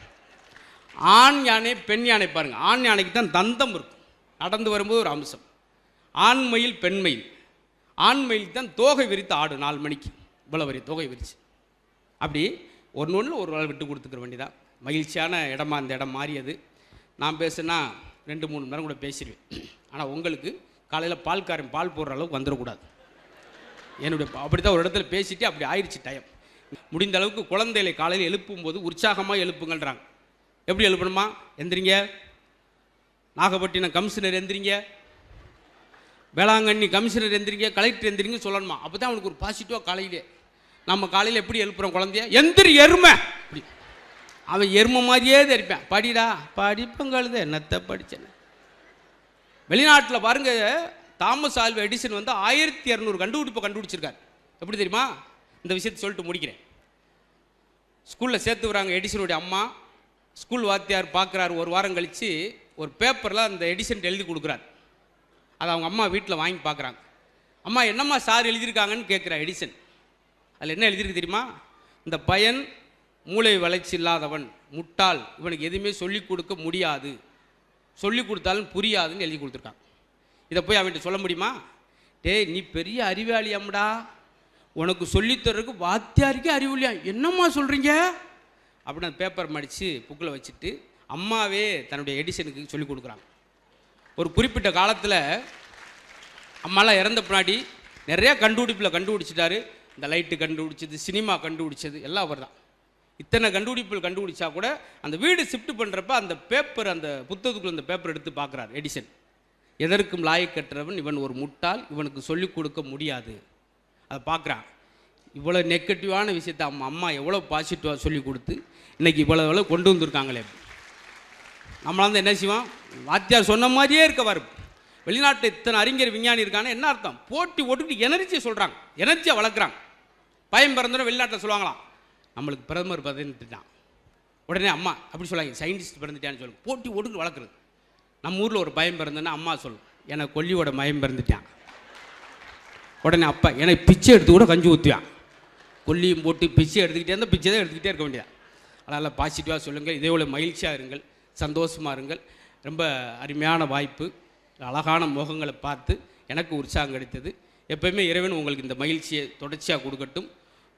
ஆண் யானை பெண் யானை பாருங்கள், ஆண் யானைக்கு தான் தந்தம் இருக்கும், நடந்து வரும்போது ஒரு அம்சம். ஆண்மயில் பெண்மயில், ஆண்மயில் தான் தோகை விரித்து ஆடு 4 மணிக்கு இவ்வளோ வரி தோகை விரிச்சு. அப்படி ஒன்று ஒரு நாள் விட்டு கொடுத்துக்கிற வேண்டியதான். மகிழ்ச்சியான இடமா அந்த இடம் மாறியது. நான் பேசுனா 2-3 மணி நேரம் கூட பேசிடுவேன். ஆனால் உங்களுக்கு காலையில் பால்காரன் பால் போடுற அளவுக்கு வந்துடக்கூடாது. என்னுடைய அப்படி தான் ஒரு இடத்துல பேசிட்டு அப்படி ஆயிடுச்சு டைம். முடிந்த அளவுக்கு குழந்தைகளை காலையில் எழுப்பும்போது உற்சாகமாக எழுப்புங்கள்ன்றாங்க. எப்படி எழுப்பணுமா? எந்திரிங்க, நாகப்பட்டினம் கமிஷனர் எந்திரிங்க, வேளாங்கண்ணி கமிஷனர் எந்திரிங்க, கலெக்டர் எந்திரிங்க சொல்லணுமா? அப்போ தான் அவனுக்கு ஒரு பாசிட்டிவாக காலையிலே. நம்ம காலையில் எப்படி எழுப்புகிறோம் குழந்தைய? எந்திரி எருமை, அப்படி அவன் எருமை மாதிரியே தெரிப்பான். படிடா படிப்பங்காலுது என்னத்தை படித்தேன். வெளிநாட்டில் பாருங்க, தாமஸ் ஆல்வா எடிசன் வந்து 1200 கண்டுபிடிப்பை கண்டுபிடிச்சிருக்காரு. எப்படி தெரியுமா? இந்த விஷயத்தை சொல்லிட்டு முடிக்கிறேன். ஸ்கூலில் சேர்த்து வராங்க எடிசனுடைய அம்மா. ஸ்கூல் வாத்தியார் பார்க்குறாரு. ஒரு வாரம் கழித்து ஒரு பேப்பரில் அந்த எடிசன் எழுதி கொடுக்குறாரு. அதை அவங்க அம்மா வீட்டில் வாங்கி பார்க்குறாங்க. அம்மா என்னம்மா சார் எழுதியிருக்காங்கன்னு கேட்குறா எடிசன். அதில் என்ன எழுதியிருக்கு தெரியுமா? இந்த பையன் மூளை வளர்ச்சி இல்லாதவன், முட்டாள், இவனுக்கு எதுவுமே சொல்லிக் கொடுக்க முடியாது, சொல்லிக் கொடுத்தாலும் புரியாதுன்னு எழுதி கொடுத்துருக்காங்க. இதை போய் அவன்கிட்ட சொல்ல முடியுமா? டேய் நீ பெரிய அறிவாளி அம்டா, உனக்கு சொல்லித்தரதுக்கு வாத்தியாருக்கே அறிவுலையா, என்னம்மா சொல்கிறீங்க அப்படின்னு அந்த பேப்பர் மடித்து புக்கில் வச்சுட்டு அம்மாவே தன்னுடைய எடிசனுக்கு சொல்லிக் கொடுக்குறாங்க. ஒரு குறிப்பிட்ட காலத்தில் அம்மாலாம் இறந்த பின்னாடி நிறையா கண்டுபிடிச்சிட்டாரு. இந்த லைட்டு கண்டுபிடிச்சது, சினிமா கண்டுபிடிச்சது எல்லாம் அவர் தான். இத்தனை கண்டுபிடிப்புகள் கண்டுபிடிச்சா கூட அந்த வீடு ஷிஃப்ட் பண்ணுறப்ப அந்த பேப்பர், அந்த புத்தகத்துக்குள்ள அந்த பேப்பர் எடுத்து பார்க்குறாரு எடிசன். எதற்கும் லாயக்கற்றவன் இவன் ஒரு முட்டாள், இவனுக்கு சொல்லிக் கொடுக்க முடியாது. அதை பார்க்குறான். இவ்வளோ நெகட்டிவான விஷயத்தை அம்மா எவ்வளோ பாசிட்டிவாக சொல்லி கொடுத்து இன்றைக்கி இவ்வளோ கொண்டு வந்திருக்காங்களே. நம்மளால் என்ன செய்வோம்? வாத்தியார் சொன்ன மாதிரியே இருக்கவார். வெளிநாட்டில் இத்தனை அறிஞர் விஞ்ஞானி இருக்காங்க. என்ன அர்த்தம்? போட்டி ஓட்டுக்கிட்டு எனர்ஜியை சொல்கிறாங்க, எனர்ஜியை வளர்க்குறாங்க. பயம் பிறந்தோட வெளிநாட்டில் சொல்லுவாங்களாம், நம்மளுக்கு பிரதமர் பிறந்துட்டான். உடனே அம்மா அப்படி சொல்லுவாங்க, சயின்டிஸ்ட் பிறந்துட்டான்னு சொல்லுங்க. போட்டி ஓட்டுக்கு வளர்க்குறது. நம்ம ஊரில் ஒரு பயம் பிறந்தோன்னா அம்மா சொல்லும், எனக்கு கொல்லியோட பயம் பிறந்துட்டான். உடனே அப்பா எனக்கு பிச்சை எடுத்து கூட கஞ்சி ஊற்றுவான். கொல்லியும் போட்டு பிச்சை எடுத்துக்கிட்டே இருந்தால் பிச்சை தான் எடுத்துக்கிட்டே இருக்க வேண்டியதான். அதனால் பாசிட்டிவாக சொல்லுங்கள், இதே போல் மகிழ்ச்சியாக இருங்கள், சந்தோஷமாக இருங்கள். ரொம்ப அருமையான வாய்ப்பு. அழகான முகங்களை பார்த்து எனக்கு உற்சாகம் கிடைத்தது. எப்போயுமே இறைவன் உங்களுக்கு இந்த மகிழ்ச்சியை தொடர்ச்சியாக கொடுக்கட்டும்.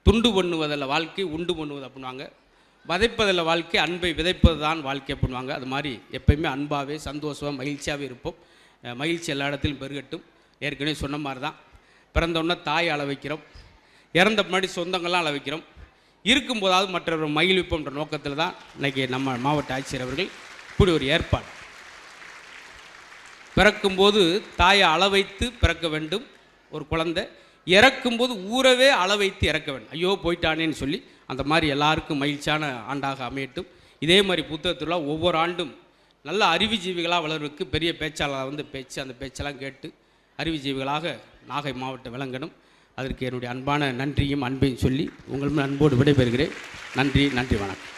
துண்டு பண்ணுவதில் வாழ்க்கை, உண்டு பண்ணுவது அப்படின்வாங்க. விதைப்பதில் வாழ்க்கை, அன்பை விதைப்பது தான் வாழ்க்கை அப்படின்வாங்க. அது மாதிரி எப்போயுமே அன்பாகவே சந்தோஷமாக மகிழ்ச்சியாகவே இருப்போம். மகிழ்ச்சி எல்லா இடத்துலையும் பெருகட்டும். ஏற்கனவே சொன்ன மாதிரி தான், பிறந்தோடனே தாயை அள வைக்கிறோம், இறந்த முன்னாடி சொந்தங்கள்லாம் அள வைக்கிறோம். இருக்கும்போதாவது மற்றவர்கள் மகிழ்விப்போன்ற நோக்கத்தில் தான் இன்றைக்கி நம்ம மாவட்ட ஆட்சியர் அவர்கள் இப்படி ஒரு ஏற்பாடு. பிறக்கும்போது தாயை அள வைத்து பிறக்க வேண்டும் ஒரு குழந்தை, இறக்கும்போது ஊரவே அள வைத்து இறக்க வேண்டும். ஐயோ போயிட்டானேன்னு சொல்லி அந்த மாதிரி எல்லாருக்கும் மகிழ்ச்சியான ஆண்டாக அமையட்டும். இதே மாதிரி புத்தகத்தில் ஒவ்வொரு ஆண்டும் நல்ல அறிவுஜீவிகளாக வளர்வதற்கு பெரிய பேச்சாளர் வந்து அந்த பேச்செல்லாம் கேட்டு அறிவுஜீவிகளாக நாகை மாவட்டம் விளங்கணும். அதற்கு என்னுடைய அன்பான நன்றியும் அன்பையும் சொல்லி உங்களும் அன்போடு விடைபெறுகிறேன். நன்றி, வணக்கம்.